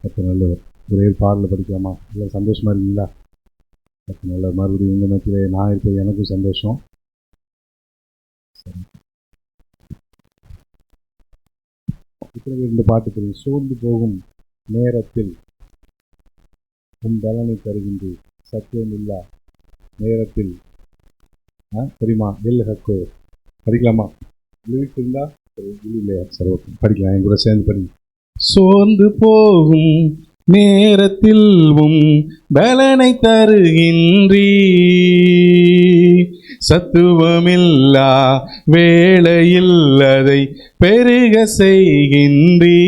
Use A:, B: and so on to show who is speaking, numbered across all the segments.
A: அப்போ நல்லவர். ஒரே பாடலில் படிக்கலாமா? இல்லை சந்தோஷமாக இருக்கீங்களா? அப்போ நல்ல மறுபடியும் உங்கள் மத்தியில் நான் இருப்பது எனக்கும் சந்தோஷம். சரி, இப்போ இந்த பாட்டு தெரியும். சோர்ந்து போகும் நேரத்தில் உன் பலனை தருகின்ற சத்தியம் இல்லா நேரத்தில். தெரியுமா? எல் ஹக்கோ படிக்கலாமா? லிரிக்ஸ் இருந்தா இல்லையா? சரி, ஓகே, படிக்கலாம். என் கூட சேர்ந்து படி. சோர்ந்து போகும் நேரத்தில் பலனை தருகின்றீ, சத்துவமில்லா வேளையில் அதை பெருக செய்கின்றீ.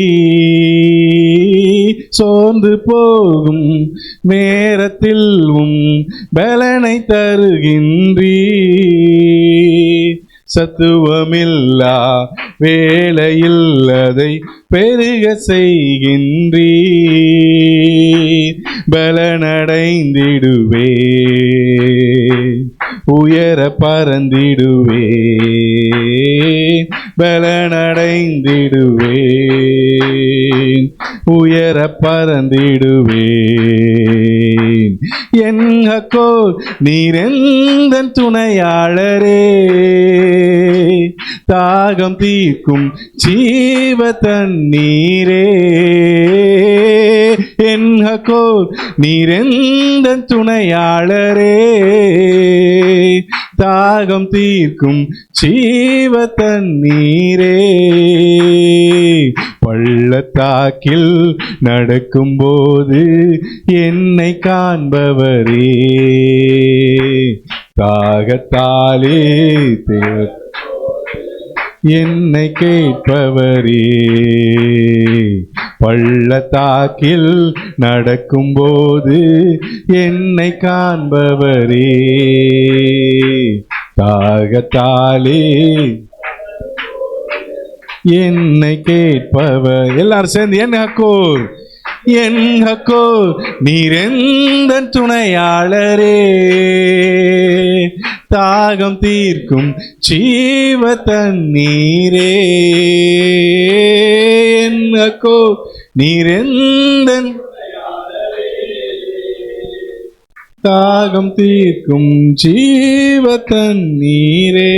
A: சோர்ந்து போகும் நேரத்தில் பலனை தருகின்றீ, சத்துவமில்லா வேளையில் அதை பெருக செய்கின்றீ. பலனடைந்திடுவே, உயர பறந்திடுவே, பலனடைந்திடுவே, உயர பறந்திடுவே. என் ஹக்கோ நீரெந்தன் துணையாளரே, தாகம் தீர்க்கும் ஜீவ தண்ணீரே. என் ஹக்கோ நீரெந்தன் துணையாளரே, தாகம் தீர்க்கும் ஜீவ தண்ணீரே. பள்ளத்தாக்கில் நடக்கும்போது என்னை காண்பவரே, தாகத்தாலே என்னை கேட்பவரே. பள்ளத்தாக்கில் நடக்கும்போது என்னை காண்பவரே, தாகத்தாலே என்னை கேட்பவர். எல்லாரும் சேர்ந்து என் ஹக்கோ, என் ஹக்கோ நீரெந்தன் துணையாளரே, தாகம் தீர்க்கும் ஜீவ தண்ணீரே. என் ஹக்கோ நீரெந்தன் தாகம் தீர்க்கும் ஜீவ தண்ணீரே.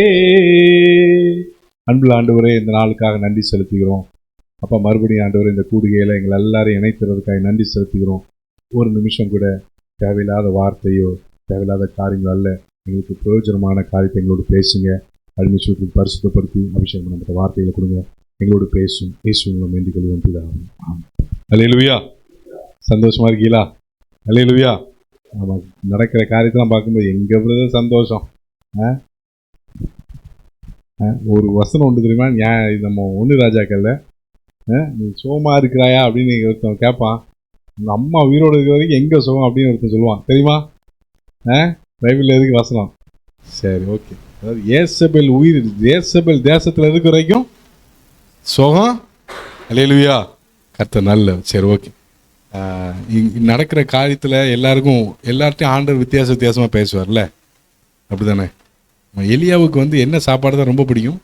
A: அன்புள்ள ஆண்டவரே, இந்த நாளுக்காக நன்றி செலுத்துகிறோம். அப்போ மறுபடியும் ஆண்டவரே, இந்த கூடுகையில் எங்களை எல்லாரையும் இணைத்துறதுக்காக நன்றி செலுத்துகிறோம். ஒரு நிமிஷம் கூட தேவையில்லாத வார்த்தையோ தேவையில்லாத காரியங்கள் அல்ல, எங்களுக்கு பிரயோஜனமான காரியத்தை எங்களோடு பேசுங்க. அடிமைச்சுவத்துக்கு பரிசுத்தப்படுத்தி அபிஷேகம் பண்ணுற வார்த்தைகளை கொடுங்க, எங்களோடு பேசும். இயேசுவின் வேண்டிக் கொள்வோம் பிதாவே. அல்லேலூயா. சந்தோஷமா இருக்கீங்களா? அல்லேலூயா. ஆமாம், நடக்கிற காரியத்தெல்லாம் பார்க்கும்போது எங்கே பிரதர் சந்தோஷம். ஒரு வசனம் ஒன்று தெரியுமா? நம்ம ஒன்று ராஜாக்கல்ல, நீ சோமா இருக்கிறாயா அப்படின்னு ஒருத்தன் கேட்பான். உங்கள் அம்மா உயிரோடு இருக்கிற வரைக்கும் எங்கே சுகம் அப்படின்னு ஒருத்தன் சொல்லுவான். தெரியுமா? பைபிளில் எதுக்கு வசனம்? சரி, ஓகே. அதாவது ஏசபேல் உயிர், ஏசபேல் தேசத்தில் இருக்கிற வரைக்கும் சுகம். அல்லேலூயா. கர்த்தர் நல்ல. சரி, ஓகே. நடக்கிற காரியத்தில் எல்லார்ட்டையும் ஆண்டவர் வித்தியாசமாக பேசுவார்ல, அப்படி தானே? எலியாவுக்கு என்ன சாப்பாடு தான் ரொம்ப பிடிக்கும்?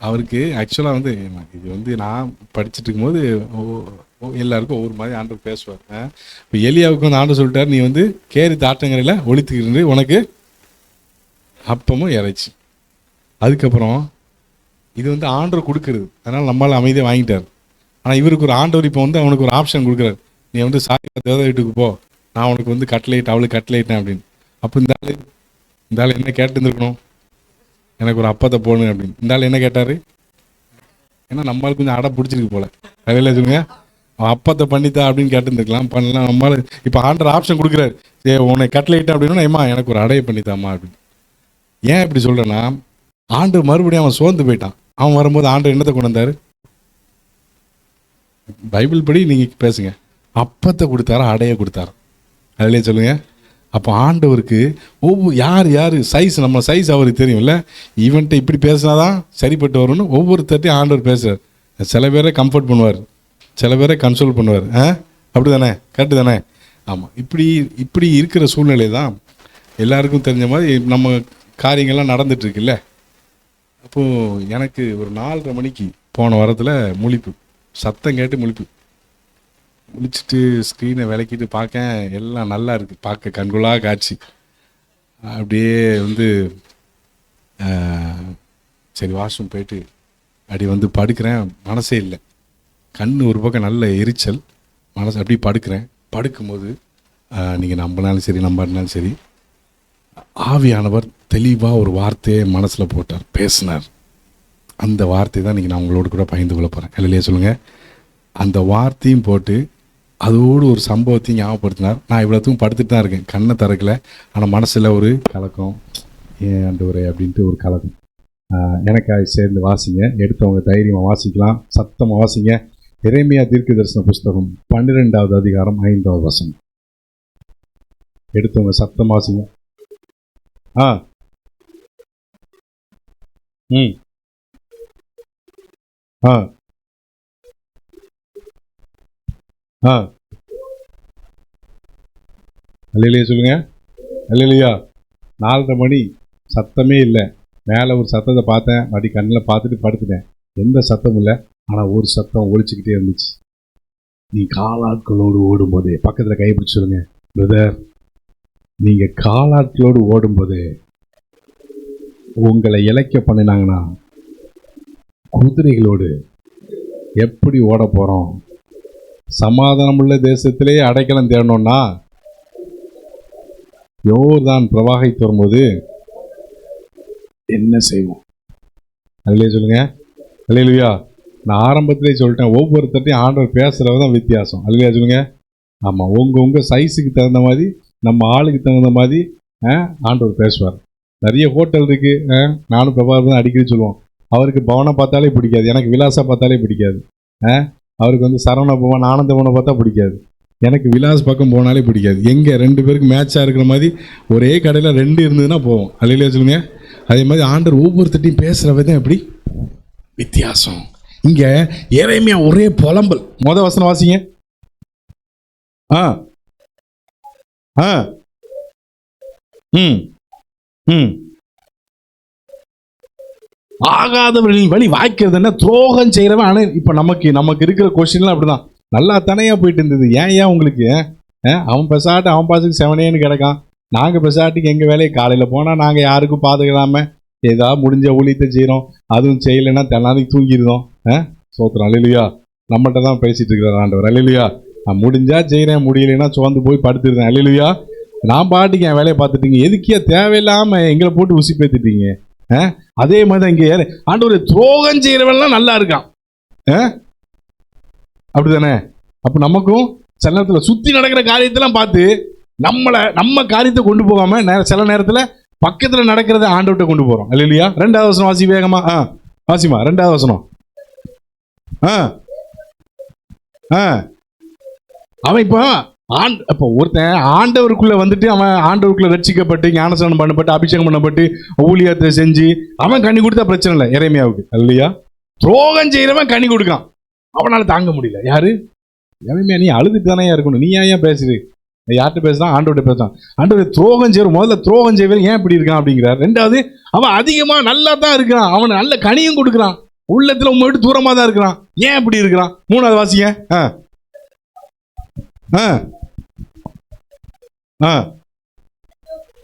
A: அவருக்கு ஆக்சுவலாக இது நான் படிச்சுட்டு இருக்கும்போது எல்லாருக்கும் ஒவ்வொரு மாதிரி ஆண்டவர் பேசுவார். இப்போ எலியாவுக்கு ஆண்டவர் சொல்லிட்டார், நீ கேரி தாட்டங்கரையில் ஒழித்துக்கிட்டு உனக்கு அப்பமும் இறைச்சி. அதுக்கப்புறம் இது ஆண்டவர் கொடுக்குறது, அதனால் நம்மளால் அமைதியாக வாங்கிட்டார். ஆனால் இவருக்கு ஒரு ஆண்டவர் இப்போ அவனுக்கு ஒரு ஆப்ஷன் கொடுக்குறாரு. நீ சாய் தேவ வீட்டுக்கு போ, நான் உனக்கு கட்லைட், அவளுக்கு கட்லைட்டேன் அப்படின்னு. அப்போ இந்த ஆள் என்ன கேட்டுருந்துருக்கணும்? எனக்கு ஒரு அப்பத்தை போடணும் அப்படின்னு. இந்த ஆள் என்ன கேட்டார்? ஏன்னா நம்மளுக்கு கொஞ்சம் அடை பிடிச்சிருக்கு போல, கதையில் சொல்லுங்க, அவன் அப்பத்தை பண்ணித்தா அப்படின்னு கேட்டுருந்துருக்கலாம். பண்ணலாம். நம்மளால் இப்போ ஆண்டர் ஆப்ஷன் கொடுக்குறாரு, உனக்கு கட்லைட்டு அப்படின்னா, ஏம்மா எனக்கு ஒரு அடையை பண்ணித்தாம்மா அப்படின்னு. ஏன் இப்படி சொல்கிறேன்னா, ஆண்டர் மறுபடியும் அவன் சோர்ந்து போயிட்டான். அவன் வரும்போது ஆண்டர் என்னத்தை கொண்டு வந்தார்? பைபிள் படி நீங்கள் பேசுங்க. அப்பத்தை கொடுத்தாரா, அடையை கொடுத்தாரா? அதிலே சொல்லுங்கள். அப்போ ஆண்டவருக்கு யார் சைஸ், நம்ம சைஸ் அவருக்கு தெரியும்ல. ஈவெண்ட்டை இப்படி பேசினாதான் சரிப்பட்டு வரும்னு ஒவ்வொருத்தையும் ஆண்டவர் பேசுகிறார். சில பேரை கம்ஃபர்ட் பண்ணுவார், சில பேரை கன்சோல் பண்ணுவார். அப்படி தானே? கரெக்டு தானே? ஆமாம். இப்படி இருக்கிற சூழ்நிலை தான் எல்லாருக்கும் தெரிஞ்ச மாதிரி நம்ம காரியங்கள்லாம் நடந்துட்டுருக்குல்ல. அப்போது எனக்கு ஒரு 4:30 மணிக்கு போன வாரத்தில் முழிப்பு, சத்தம் கேட்டு முழிப்பு. முழிச்சிட்டு ஸ்க்ரீனை விளக்கிட்டு பார்க்க எல்லாம் நல்லா இருக்குது, பார்க்க கண்கொள்ளா காட்சி. அப்படியே வந்து சரி வாஷ்ரூம் போயிட்டு அப்படி வந்து படுக்கிறேன், மனசே இல்லை. கண் ஒரு பக்கம் நல்ல எரிச்சல், மனசு அப்படி படுக்கிறேன். படுக்கும்போது நீங்கள் நம்பினாலும் சரி நம்பினாலும் சரி, ஆவியானவர் தெளிவாக ஒரு வார்த்தையை மனசில் போட்டார், பேசினார். அந்த வார்த்தை தான் இன்றைக்கி நான் உங்களோட கூட பகிர்ந்து கொள்ள போகிறேன். இல்லையா சொல்லுங்கள். அந்த வார்த்தையும் போட்டு அதோடு ஒரு சம்பவத்தையும் ஞாபகப்படுத்தினார். நான் இவ்வளோத்துக்கும் படுத்துட்டு தான் இருக்கேன், கண்ணை திறக்கலை. ஆனால் மனசில் ஒரு கலக்கம், ஏன் ஆண்டவரே அப்படின்ட்டு ஒரு கலக்கம். எனக்காக சேர்ந்து வாசிங்க, எடுத்தவங்க தைரியமாக வாசிக்கலாம், சத்தமாக வாசிங்க. எரேமியா தீர்க்கதரிசன புஸ்தகம் 12வது அதிகாரம் 5வது வசனம். எடுத்தவங்க சத்தம் வாசிங்க. அல்லேலூயா சொல்லுங்க. அல்லேலூயா. 4:30 மணி, சத்தமே இல்லை. மேலே ஒரு சத்தத்தை பார்த்தேன், மறுபடி கண்ணில் பார்த்துட்டு படுத்துட்டேன். எந்த சத்தமும் இல்லை, ஆனால் ஒரு சத்தம் ஒழிச்சுக்கிட்டே இருந்துச்சு. நீ காலாட்களோடு ஓடும்போது, பக்கத்தில் கைப்பிடிச்சு சொல்லுங்க, பிரதர், நீங்கள் காலாட்களோடு ஓடும்போது உங்களை இழைக்க பண்ணினாங்கன்னா குதிரைகளோடு எப்படி ஓட போகிறோம்? சமாதானமுள்ள தேசத்திலே அடைக்கலம் தேடணும்னா யோர்தான் பிரவாகித்து வரும்போது என்ன செய்வோம்? அல்லேலூயா சொல்லுங்க. அல்லேலூயா. நான் ஆரம்பத்திலே சொல்லிட்டேன், ஒவ்வொருத்தட்டையும் ஆண்டவர் பேசுகிறது தான் வித்தியாசம். அல்லேலூயா சொல்லுங்க. ஆமாம், உங்கள் சைஸுக்கு தகுந்த மாதிரி, நம்ம ஆளுக்கு தகுந்த மாதிரி ஆண்டவர் பேசுவார். நிறைய ஹோட்டல் இருக்குது, நானும் பிரபாகர் தான் அடிக்கடி சொல்லுவோம். அவருக்கு பவனை பார்த்தாலே பிடிக்காது, எனக்கு விலாசா பார்த்தாலே பிடிக்காது. அவருக்கு வந்து சரவண பவன், ஆனந்த பவனை பார்த்தா பிடிக்காது. எனக்கு விலாஸ் பக்கம் போனாலே பிடிக்காது. எங்கே 2 பேருக்கு மேட்சாக இருக்கிற மாதிரி ஒரே கடையில் 2 இருந்ததுன்னா போவோம். அல்லேலூயா சொல்லுங்க. அதே மாதிரி ஆண்டவர் ஒவ்வொருத்தட்டையும் பேசுகிற விதம் எப்படி வித்தியாசம். இங்கே எரேமியா ஒரே புலம்பல். வசனம் வாசிங்க. ஆகாதவர்களின் வழி வாய்க்கிறதுன்னா துரோகம் செய்கிறவன். ஆனால் இப்போ நமக்கு இருக்கிற கொஸ்டின்லாம் அப்படிதான். நல்லா தனையாக போயிட்டு இருந்தது. ஏன் உங்களுக்கு அவன் பெசாட்டு அவன் பாசுக்கு செவனேன்னு கிடக்கான், நாங்கள் பெசாட்டுக்கு எங்கள் வேலையை காலையில் போனால் நாங்கள் யாருக்கும் பாதுகாக்காமல் ஏதாவது முடிஞ்ச ஊழியத்தை செய்கிறோம், அதுவும் செய்யலைன்னா தென்னாதிக்கு தூங்கிடுதோம். சோத்திரம். அல்லேலூயா. நம்மகிட்ட தான் பேசிகிட்டு இருக்கிறார் ஆண்டவர். அல்லேலூயா. நான் முடிஞ்சா செய்கிறேன், முடியலைன்னா சோர்ந்து போய் படுத்துருந்தேன். அல்லேலூயா. நான் பாட்டுக்கு என் வேலையை பார்த்துட்டீங்க, எதுக்கே தேவையில்லாமல் எங்களை போட்டு உசி பேத்துட்டீங்க. அதே மாதிரி தான் இங்கே ஆண்டவர் துரோகம் செய்கிறவெல்லாம் நல்லா இருக்கான். அப்படிதானே? அப்போ நமக்கும் சில நேரத்தில் சுற்றி நடக்கிற காரியத்தெல்லாம் பார்த்து நம்ம காரியத்தை கொண்டு போகாமல் சில நேரத்தில் பக்கத்தில் நடக்கிறத ஆண்டவர்கிட்ட கொண்டு போகிறோம். அல்லேலூயா. 2வது வசனம் வாசி வேகமா. வாசிமா 2வது வசனம். அவன் இப்போ ஒருத்தன் ஆண்டவருக்குள்ள வந்துட்டு, அவன் ஆண்டவருக்குள்ள ரட்சிக்கப்பட்டு ஞானஸ்நானம் பண்ணப்பட்டு அபிஷேகம் பண்ணப்பட்டு ஊழியத்தை செஞ்சு அவன் கனி கொடுத்தா பிரச்சனை இல்லை எரேமியாவுக்கு. அல்லேலூயா. துரோகம் செய்கிறவன் கனி கொடுக்கான், அவனால் தாங்க முடியல. யாரு? எரேமியா, நீ அழுதுட்டு தானே இருக்கணும், நீ ஏன் பேசுது? யார்கிட்ட பேசுறான்? ஆண்டவர்கிட்ட பேசுறான். ஆண்டவர் துரோகம் செய்யற, முதல்ல துரோகம் செய்வது ஏன் இப்படி இருக்கான் அப்படிங்கிறார். 2வது, அவன் அதிகமா நல்லா தான் இருக்கிறான், அவன் நல்ல கனியும் கொடுக்குறான், உள்ளத்துல உங்க விட்டு தூரமா தான் இருக்கிறான், ஏன் இப்படி இருக்கிறான்? 3வது வாசிங்க.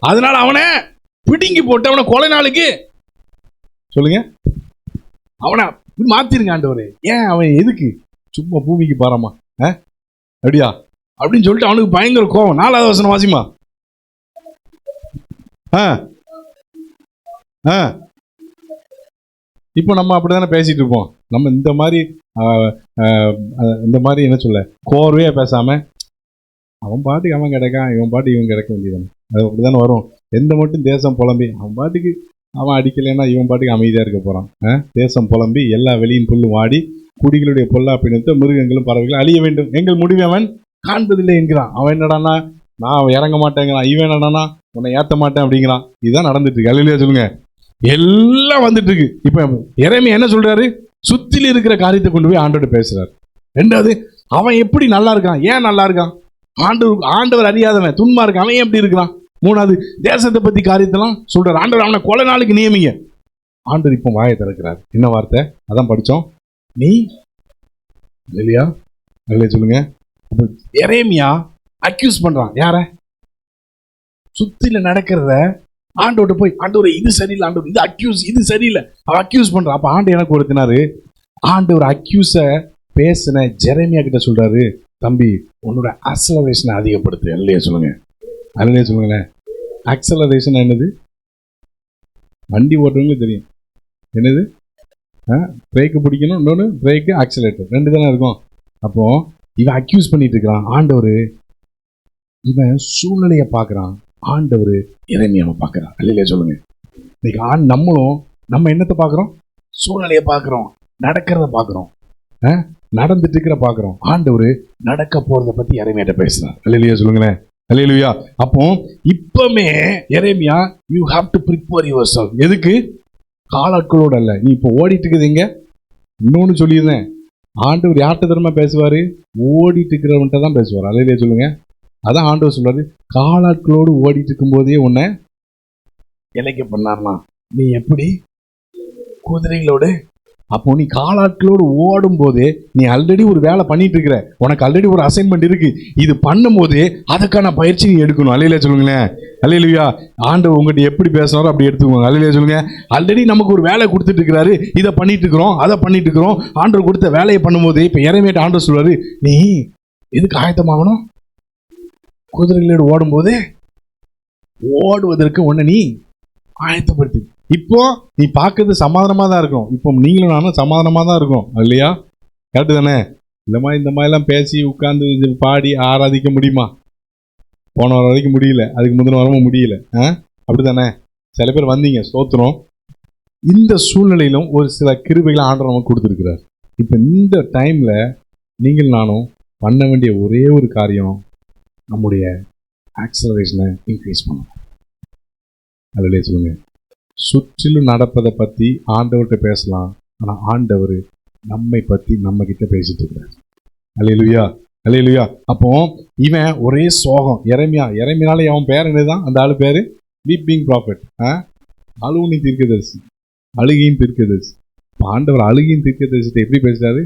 A: அதனால அவனை பிடுங்கி போட்டு அவனை கொலை நாளுக்கு சொல்லுங்க, அவனை மாத்திருங்க ஆண்டவரே. ஏன் அவன் எதுக்கு சும்மா பூமிக்கு பாராமா அப்படியா அப்படின்னு சொல்லிட்டு அவனுக்கு பயங்கர கோபம். 4வது வசனம் வாசிமா. இப்போ நம்ம அப்படிதானே பேசிட்டு இருப்போம். நம்ம இந்த மாதிரி என்ன சொல்ல, கோர்வையா பேசாம அவன் பாட்டுக்கு அவன் கிடைக்கான், இவன் பாட்டுக்கு இவன் கிடைக்க வேண்டியதானே, அது அப்படிதானே வரும். எந்த மட்டும் தேசம் புலம்பி அவன் பாட்டுக்கு அவன் அடிக்கலைன்னா இவன் பாட்டுக்கு அமைதியா இருக்க போறான். தேசம் புலம்பி எல்லா வெளியின் புல்லும் வாடி குடிகளுடைய பொல்லாப்பினத்தை மிருகங்களும் பறவைகளும் அழிய வேண்டும், எங்கள் முடிவை அவன் காண்பதில்லை என்கிறான். அவன் என்னடானா நான் இறங்க மாட்டேங்கிறான், இவன் என்னடானா உன்னை ஏற்ற மாட்டேன் அப்படிங்கிறான். இதுதான் நடந்துட்டு இருக்கு. அல்லேலூயா சொல்லுங்க. எல்லாம் வந்துட்டு இருக்கு. இப்ப எரேமியா என்ன சொல்றாரு? சுத்தில இருக்கிற காரியத்தை கொண்டு போய் ஆண்டவர்கிட்ட பேசுறாரு. 2வது, அவன் எப்படி நல்லா இருக்கான், ஏன் நல்லா இருக்கான்? ஆண்டவர் அறியாதவன் துன்மா இருக்கான், அவன் எப்படி இருக்கிறான்? 3வது, தேசத்தை பத்தி காரியத்தெல்லாம் சொல்றாரு. ஆண்டவர் அவனை கொலை நாளுக்கு நியமிங்க. ஆண்டவர் இப்போ வாயை திறக்கிறார். என்ன வார்த்தை? அதான் படித்தோம். நீ இல்லையா இல்லையா சொல்லுங்க. அப்போ எரேமியா அக்யூஸ் பண்றான் யார? சுத்தில நடக்கிறத ஆண்டோட போய் ஆண்டவரை இது சரியில்லை, ஆண்டவர் இது அக்யூஸ், இது சரியில்லை, அவன் அக்யூஸ் பண்றான். அப்ப ஆண்டு எனக்கு ஒருத்தினாரு, ஆண்டவர் அக்யூஸ பேசின ஜெரேமியா கிட்ட சொல்றாரு, தம்பி உன்னோட அக்சலரேஷனை அதிகப்படுத்து. இல்லையா சொல்லுங்க, இல்லையா சொல்லுங்களேன். அக்சலரேஷன் என்னது? வண்டி ஓட்டுறவங்களுக்கு தெரியும் என்னது. பிரேக்கு பிடிக்கணும், இன்னொன்று பிரேக்கு ஆக்சிலேட்டர், ரெண்டு தானே இருக்கும். அப்போ இவன் அக்யூஸ் பண்ணிட்டு இருக்கிறான் ஆண்டவர், இவன் சூழ்நிலையை பார்க்குறான், ஆண்டவர் எரேமியாவை பார்க்குறான். இல்லையா சொல்லுங்க. இன்னைக்கு நம்மளும் நம்ம என்னத்தை பார்க்குறோம்? சூழ்நிலையை பார்க்குறோம், நடக்கிறத பார்க்குறோம், நடந்துட்டு இருக்கிற பார்க்குறோம். ஆண்டவர் நடக்க போறதை பற்றி எரேமியாட்ட பேசுறான். இல்லையா சொல்லுங்களேன். அல்லேலூயா. அப்போ இப்பமே எரேமியா you have to prepare yourself. எதுக்கு? காலாட்களோடு அல்ல. நீ இப்போ ஓடிட்டு இருக்குதுங்க. இன்னொன்று சொல்லியிருந்தேன், ஆண்டவர் யார்கிட்ட தரமா பேசுவார்? ஓடிட்டு இருக்கிறவன்ட்ட தான் பேசுவார். அல்லேலூயா சொல்லுங்க. அதான் ஆண்டவர் சொல்றாரு, காலாட்களோடு ஓடிட்டு இருக்கும் போதே உன்னை இலைக்க பண்ணார்னா நீ எப்படி குதிரைகளோடு. அப்போ நீ காலாட்களோடு ஓடும் போதே நீ ஆல்ரெடி ஒரு வேலை பண்ணிட்டு இருக்கிற, உனக்கு ஆல்ரெடி ஒரு அசைன்மெண்ட் இருக்கு. இது பண்ணும் போதே அதுக்கான பயிற்சி நீ எடுக்கணும். அல்லேலூயா சொல்லுங்களேன். அல்லேலூயா. ஆண்டவர் உங்ககிட்ட எப்படி பேசுறாரோ அப்படி எடுத்துக்கோங்க. அல்லேலூயா சொல்லுங்க. ஆல்ரெடி நமக்கு ஒரு வேலை கொடுத்துட்டு இருக்கிறாரு, இதை பண்ணிட்டு இருக்கிறோம், அதை பண்ணிட்டு இருக்கிறோம். ஆண்டவர் கொடுத்த வேலையை பண்ணும்போது இப்ப எரேமியாட்ட ஆண்டவர் சொல்றாரு, நீ எதுக்கு ஆயத்தமாகணும்? குதிரைகளோடு ஓடும்போது ஓடுவதற்கு உன்னை நீ ஆயத்தப்படுத்தி. இப்போ நீ பார்க்கறது சமாதானமா தான் இருக்கும். இப்போ நீங்களும் நானும் சமாதானமா தான் இருக்கும். இல்லையா? கரெக்டு தானே? இந்த மாதிரிலாம் பேசி உட்கார்ந்து பாடி ஆராதிக்க முடியுமா? போன வாரம் வரைக்கும் முடியல, அதுக்கு முந்தின வாரமும் முடியல. அப்படி தானே? சில பேர் வந்தீங்க, ஸ்தோத்திரம். இந்த சூழ்நிலையிலும் ஒரு சில கிருபைகளை ஆண்டவர் நமக்கு கொடுத்துருக்கிறார். இப்போ இந்த டைம்ல நீங்கள் நானும் பண்ண வேண்டிய ஒரே ஒரு காரியம், நம்முடைய ஆக்சலரேஷனை இன்க்ரீஸ் பண்ணணும். அதிலே சொல்லுங்க. சுற்றிலும் நடப்பதை பற்றி ஆண்டவர்கிட்ட பேசலாம், ஆனால் ஆண்டவர் நம்மை பற்றி நம்ம கிட்ட பேசிட்டு இருக்கிறார். அல்லேலூயா, அல்லேலூயா. அப்போ இவன் ஒரே சோகம். எரேமியானாலே அவன் பேர் என்னதான்? அந்த ஆளு பேரு வீப்பிங் ப்ராஃபட், அழுகுனி தீர்க்கதரிசி, அழுகையின் தீர்க்கதரிசி. ஆண்டவர் அழுகையின் தீர்க்கதரிசிட்ட எப்படி பேசுறாரு?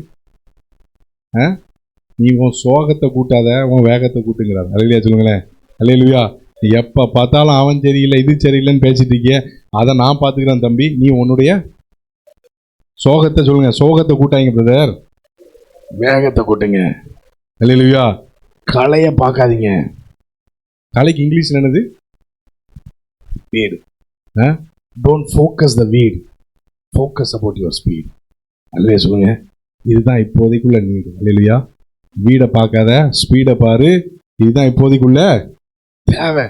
A: நீ உன் சோகத்தை கூட்டாத, உன் வேகத்தை கூட்டுங்கிறார். அல்லேலூயா சொல்லுங்களேன். அல்லேலூயா. எப்போ பார்த்தாலும் அவன் சரியில்லை, இது சரியில்லைன்னு பேசிட்டு இருக்கிய, அதை நான் பார்த்துக்கிறேன் தம்பி. நீ உன்னுடைய சோகத்தை சொல்லுங்க, சோகத்தை கூட்டாங்க பிரதர், வேகத்தை கூட்டுங்க. அல்லேலூயா. கலையை பார்க்காதீங்க. கலைக்கு இங்கிலீஷ் என்னது? வீடு. டோன்ட் ஃபோக்கஸ் த வீடு, ஃபோக்கஸ் அபவுட் யுவர் ஸ்பீட். அல்லேலூயா சொல்லுங்க. இதுதான் இப்போதைக்குள்ள நீடு. அல்லேலூயா. வீடை பார்க்காத, ஸ்பீடை பாரு. இதுதான் இப்போதைக்குள்ள தேவை.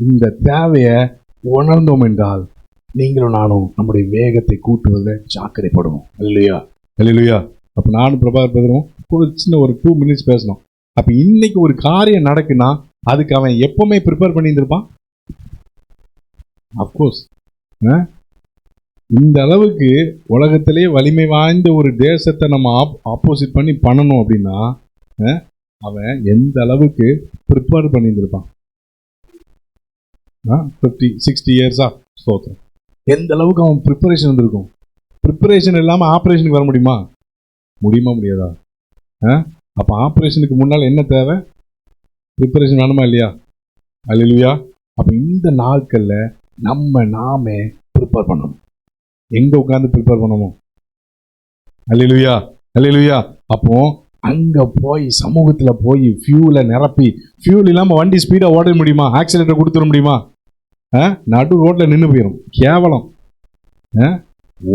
A: இந்த தேவையை உணர்ந்தோம் என்றால் நீங்களும் நானும் நம்முடைய வேகத்தை கூட்டுவதில் ஜாக்கிரதைப்படுவோம். அல்லேலூயா, அல்லேலூயா. அப்போ நானும் பிரபாகர் பிரதரும் ஒரு சின்ன ஒரு 2 minutes பேசணும். அப்போ இன்னைக்கு ஒரு காரியம் நடக்குன்னா அதுக்கு அவன் எப்பவுமே ப்ரிப்பேர் பண்ணியிருந்திருப்பான். அப்கோர்ஸ் இந்த அளவுக்கு உலகத்திலே வலிமை வாய்ந்த ஒரு தேசத்தை நம்ம ஆப்போசிட் பண்ணி பண்ணணும் அப்படின்னா அவன் எந்த அளவுக்கு ப்ரிப்பேர் பண்ணியிருந்திருப்பான்? 50-60 இயர்ஸா ஸ்தோத்திரம். எந்த அளவுக்கு அவன் ப்ரிப்பரேஷன் இருந்திருக்கும்? ப்ரிப்பரேஷன் இல்லாமல் ஆப்ரேஷனுக்கு வர முடியுமா? முடியாதா? அப்போ ஆப்ரேஷனுக்கு முன்னால் என்ன தேவை? ப்ரிப்பரேஷன் வேணுமா இல்லையா? அல்லேலூயா. அப்போ இந்த நாட்களில் நாமே ப்ரிப்பேர் பண்ணணும். எங்கே உட்காந்து ப்ரிப்பேர் பண்ணணும்? அல்லேலூயா, அல்லேலூயா. அப்போ அங்கே போய் சமூகத்தில் போய் ஃபியூலை நிரப்பி, ஃபியூல் இல்லாமல் வண்டி ஸ்பீடாக ஓட முடியுமா? ஆக்சிலேட்டர் கொடுத்துட முடியுமா? நடு ரோட்டில் நின்று போயிடும். கேவலம்.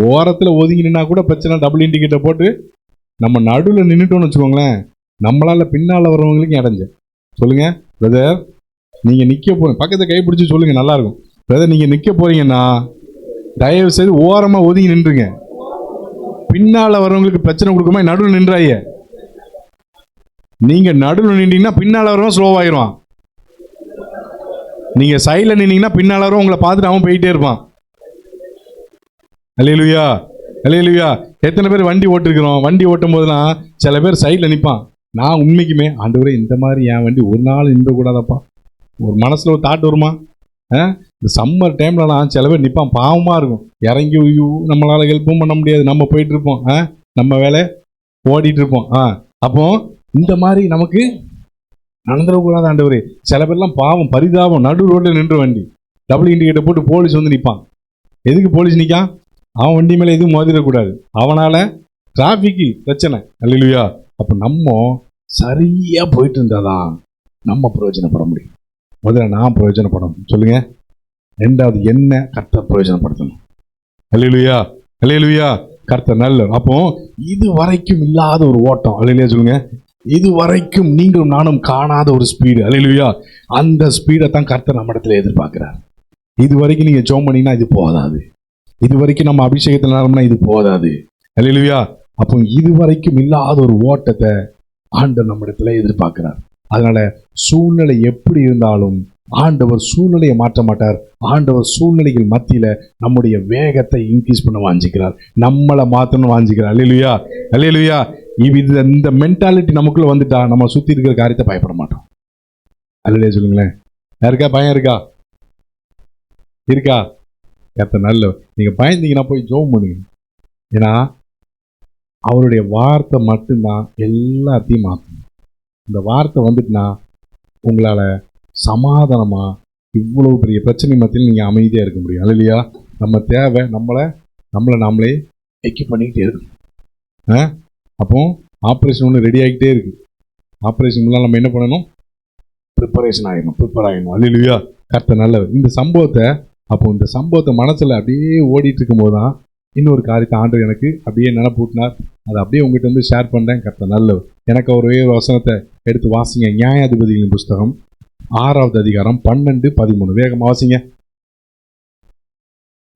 A: ஓரத்தில் ஒதுங்கி நின்னா கூட பிரச்சனை. டபுள் இண்டிகேட்டர் போட்டு நம்ம நடுவில் நின்றுட்டோன்னு வச்சுக்கோங்களேன், நம்மளால் பின்னால் வர்றவங்களுக்கு இடைஞ்ச. சொல்லுங்க பிரதர், நீங்கள் நிற்க போகிறீங்க, பக்கத்தை கைப்பிடிச்சி சொல்லுங்கள், நல்லாயிருக்கும். பிரதர் நீங்கள் நிற்க போகிறீங்கன்னா தயவு செய்து ஓரமாக ஒதுங்கி நின்றுங்க. பின்னால் வர்றவங்களுக்கு பிரச்சனை கொடுக்குமா? நடுவில் நின்றாய. நீங்கள் நடுவில் நின்றீங்கன்னா பின்னால் வரவன் ஸ்லோவாகிடுவான். நீங்கள் சைடில் நின்னீங்கன்னா பின்னால் வரவன் உங்களை பார்த்துட்டு அவன் போயிட்டே இருப்பான். அல்லேலூயா, அல்லேலூயா. எத்தனை பேர் வண்டி ஓட்டிருக்கிறோம்? வண்டி ஓட்டும் போதெல்லாம் சில பேர் சைடில் நிற்பான். நான் உண்மைக்குமே ஆண்டவரே இந்த மாதிரி என் வண்டி ஒரு நாள் நின்றக்கூடாதப்பா, ஒரு மனசில் ஒரு தாட் வருமா? இந்த சம்மர் டைம்லலாம் சில பேர் நிற்பான், பாவமாக இருக்கும். இறங்கி நம்மளால் ஹெல்ப்பும் பண்ண முடியாது, நம்ம போயிட்டு இருப்போம். நம்ம வேலை ஓடிட்டு இருப்போம். அப்போ இந்த மாதிரி நமக்கு நடந்துடக்கூடாது ஆண்டவரே. சில பேர்லாம் பாவம் பரிதாபம், நடு ரோட்டில் நின்று வண்டி டபுள் இண்டிகேட்டர் போட்டு போலீஸ் வந்து நிற்பான். எதுக்கு போலீஸ் நிற்கான்? அவன் வண்டி மேலே எதுவும் மோதிடக்கூடாது, அவனால் டிராஃபிக்கு பிரச்சனை. அல்லேலூயா. அப்போ நம்ம சரியாக போயிட்டு இருந்தாதான் நம்ம பிரயோஜனப்பட முடியும். முதல்ல நான் பிரயோஜனப்படணும், சொல்லுங்க. ரெண்டாவது என்ன கர்த்தர் பிரயோஜனப்படுத்தணும். அல்லேலூயா, அல்லேலூயா. கர்த்தர் நல்ல. அப்போ இது வரைக்கும் இல்லாத ஒரு ஓட்டம். அல்லேலூயா சொல்லுங்க. இது வரைக்கும் நீங்களும் நானும் காணாத ஒரு ஸ்பீடு. அல்லேலூயா. அந்த ஸ்பீடை தான் கர்த்தர் நம்ம இடத்துல எதிர்பார்க்கிறார். இது வரைக்கும் நீங்க ஜெபம் பண்ணீங்கன்னா இது போதாது. இது வரைக்கும் நம்ம அபிஷேகத்தில் நடந்தோம்னா இது போதாது. அல்லேலூயா. அப்போ இது வரைக்கும் இல்லாத ஒரு ஓட்டத்தை ஆண்டவர் நம்ம இடத்துல எதிர்பார்க்கிறார். அதனால சூழ்நிலை எப்படி இருந்தாலும் ஆண்டவர் சூழ்நிலையை மாற்ற மாட்டார். ஆண்டவர் சூழ்நிலைகள் மத்தியில நம்முடைய வேகத்தை இன்க்ரீஸ் பண்ண வாஞ்சிக்கிறார், நம்மளை மாற்றணும் வாஞ்சிக்கிறார். அல்லேலூயா, அல்லேலூயா. இந்த மென்டாலிட்டி நமக்குள்ள வந்துட்டா நம்ம சுத்தி இருக்கிற காரியத்தை பயப்பட மாட்டோம். அல்லேலூயா சொல்லுங்களேன். யாருக்கா பயம் இருக்கா? இருக்கா? கர்த்தர் நல்ல. நீங்க பயந்தீங்கன்னா போய் ஜெபம் பண்ணுங்க. ஏன்னா அவருடைய வார்த்தை மட்டும்தான் எல்லாத்தையும் மாற்றும். இந்த வார்த்தை வந்துட்டுனா உங்களால சமாதானமா இவ்வளவு பெரிய பிரச்சனை மத்தியில் நீங்க அமைதியா இருக்க முடியும். அல்லேலூயா. நம்ம தேவை நம்மளை நாமளே எக்யூப் பண்ணிக்கிட்டே இருக்கணும். அப்போ ஆப்ரேஷன் ஒன்று ரெடி ஆகிட்டே இருக்கு. ஆப்ரேஷன் முன்னால் நம்ம என்ன பண்ணணும்? ப்ரிப்பரேஷன் ஆகிடணும், ப்ரிப்பேர் ஆகிடணும். அல்லேலூயா. கர்த்தர் நல்லவர். இந்த சம்பவத்தை மனசில் அப்படியே ஓடிட்டு இருக்கும் போது தான் இன்னொரு காரியத்தை ஆண்டவர் எனக்கு அப்படியே நினைப்பூட்டினார். அதை அப்படியே உங்ககிட்ட வந்து ஷேர் பண்ணுறேன். கர்த்தர் நல்லவர். எனக்கு ஒரே ஒரு வசனத்தை எடுத்து வாசிங்க. நியாயாதிபதிகளின் புஸ்தகம் 6வது அதிகாரம் 12-13. வேகமாக வாசிங்க.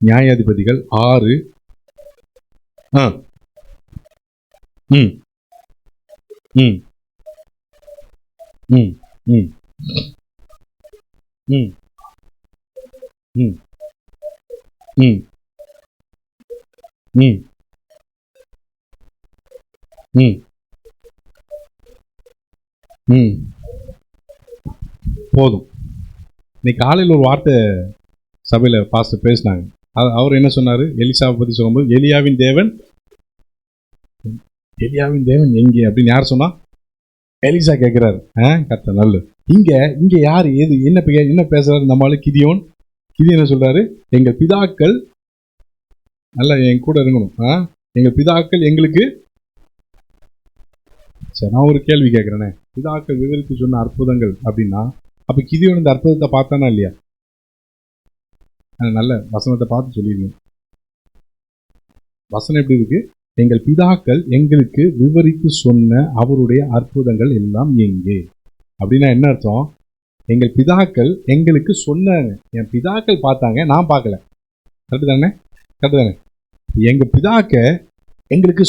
A: நியாயாதிபதிகள் 6. ம் ம் ம் ம் ம் ம் ம் ம் ம் ம் போதும். இன்னைக்கு காலையில் ஒரு வார்த்தை சபையில் பாஸ்டர் பேசினாங்க. அவர் என்ன சொன்னார்? எலிசாவை பற்றி சொல்லும்போது எலியாவின் தேவன் எங்கே அப்படின்னு யார் சொன்னா? எலிசா கேட்கிறாரு. கர்த்தர் நல்ல. இங்க யார் என்ன பேசுறாரு? நம்மளால கிதியோன் என்ன சொல்றாரு? எங்கள் பிதாக்கள் நல்லா என் கூட இருக்கணும். எங்கள் பிதாக்கள் எங்களுக்கு. சரி, நான் ஒரு கேள்வி கேட்கிறேனே. பிதாக்கள் விவரித்து சொன்ன அற்புதங்கள் அப்படின்னா அப்ப கிதியோன் இந்த அற்புதத்தை பார்த்தானா இல்லையா? நல்ல வசனத்தை பார்த்து சொல்லிடுங்க. வசனம் எப்படி இருக்கு? எங்கள் பிதாக்கள் எங்களுக்கு விவரித்து சொன்ன அவருடைய அற்புதங்கள் எல்லாம் எங்கே அப்படின்னா என்ன அர்த்தம்? எங்கள் பிதாக்கள் எங்களுக்கு சொன்னாங்க. என் பிதாக்கள் பார்த்தாங்க, நான் பார்க்கல. கரெக்டு தானே? கரெக்டு தானே? எங்க பிதாக்க எங்களுக்கு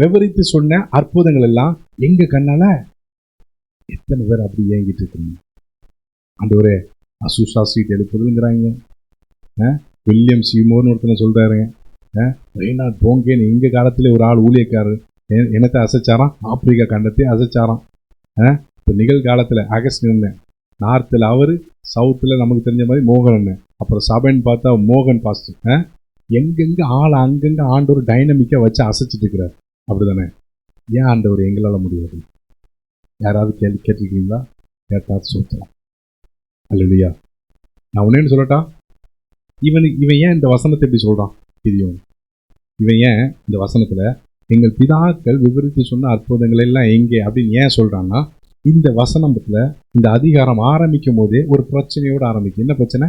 A: விவரித்து சொன்ன அற்புதங்கள் எல்லாம் எங்க கண்ணால எத்தனை பேர் அப்படி ஏங்கிட்டு இருக்கீங்க? ஆண்டவரே, அசூசா ஸ்ட்ரீட் எழுப்புறதுங்கிறாங்க. வில்லியம் சீமோர்னு ஒருத்தனை சொல்றாருங்க. ரெய்னார்ட் போங்கேன்னு எங்க காலத்துல ஒரு ஆள் ஊழியக்காரர் என்னத்தை அசைச்சாராம்? ஆப்பிரிக்கா கண்டத்தை அசைச்சாராம். இப்போ நிகழ்காலத்துல அகஸ்டின் நார்த்தில் அவரு, சவுத்தில் நமக்கு தெரிஞ்ச மாதிரி மோகன் அண்ணன், அப்புறம் சபைன்னு பார்த்தா மோகன் பாஸ்டர். எங்கெங்க ஆள் அங்கங்க ஆண்டவர் டைனமிக்கா வச்சு அசைச்சிட்டு இருக்கிறார். அப்படிதானே? ஏன் ஆண்டவர் எங்களால முடியாது? யாராவது கேள்வி கேட்டிருக்கீங்களா? கேட்டாது சொல்லுறோம். அல்லேலூயா. நான் ஒன்னேன்னு சொல்லட்டா? இவன் ஏன் இந்த வசனத்தை எப்படி சொல்றான் தெரியும்? இவன் ஏன் இந்த வசனத்துல எங்கள் பிதாக்கள் விவரித்து சொன்ன அற்புதங்கள் எல்லாம் எங்கே அப்படின்னு ஏன் சொல்றான்னா, இந்த வசனத்துல இந்த அதிகாரம் ஆரம்பிக்கும் போதே ஒரு பிரச்சனையோடு ஆரம்பிக்கும். என்ன பிரச்சனை?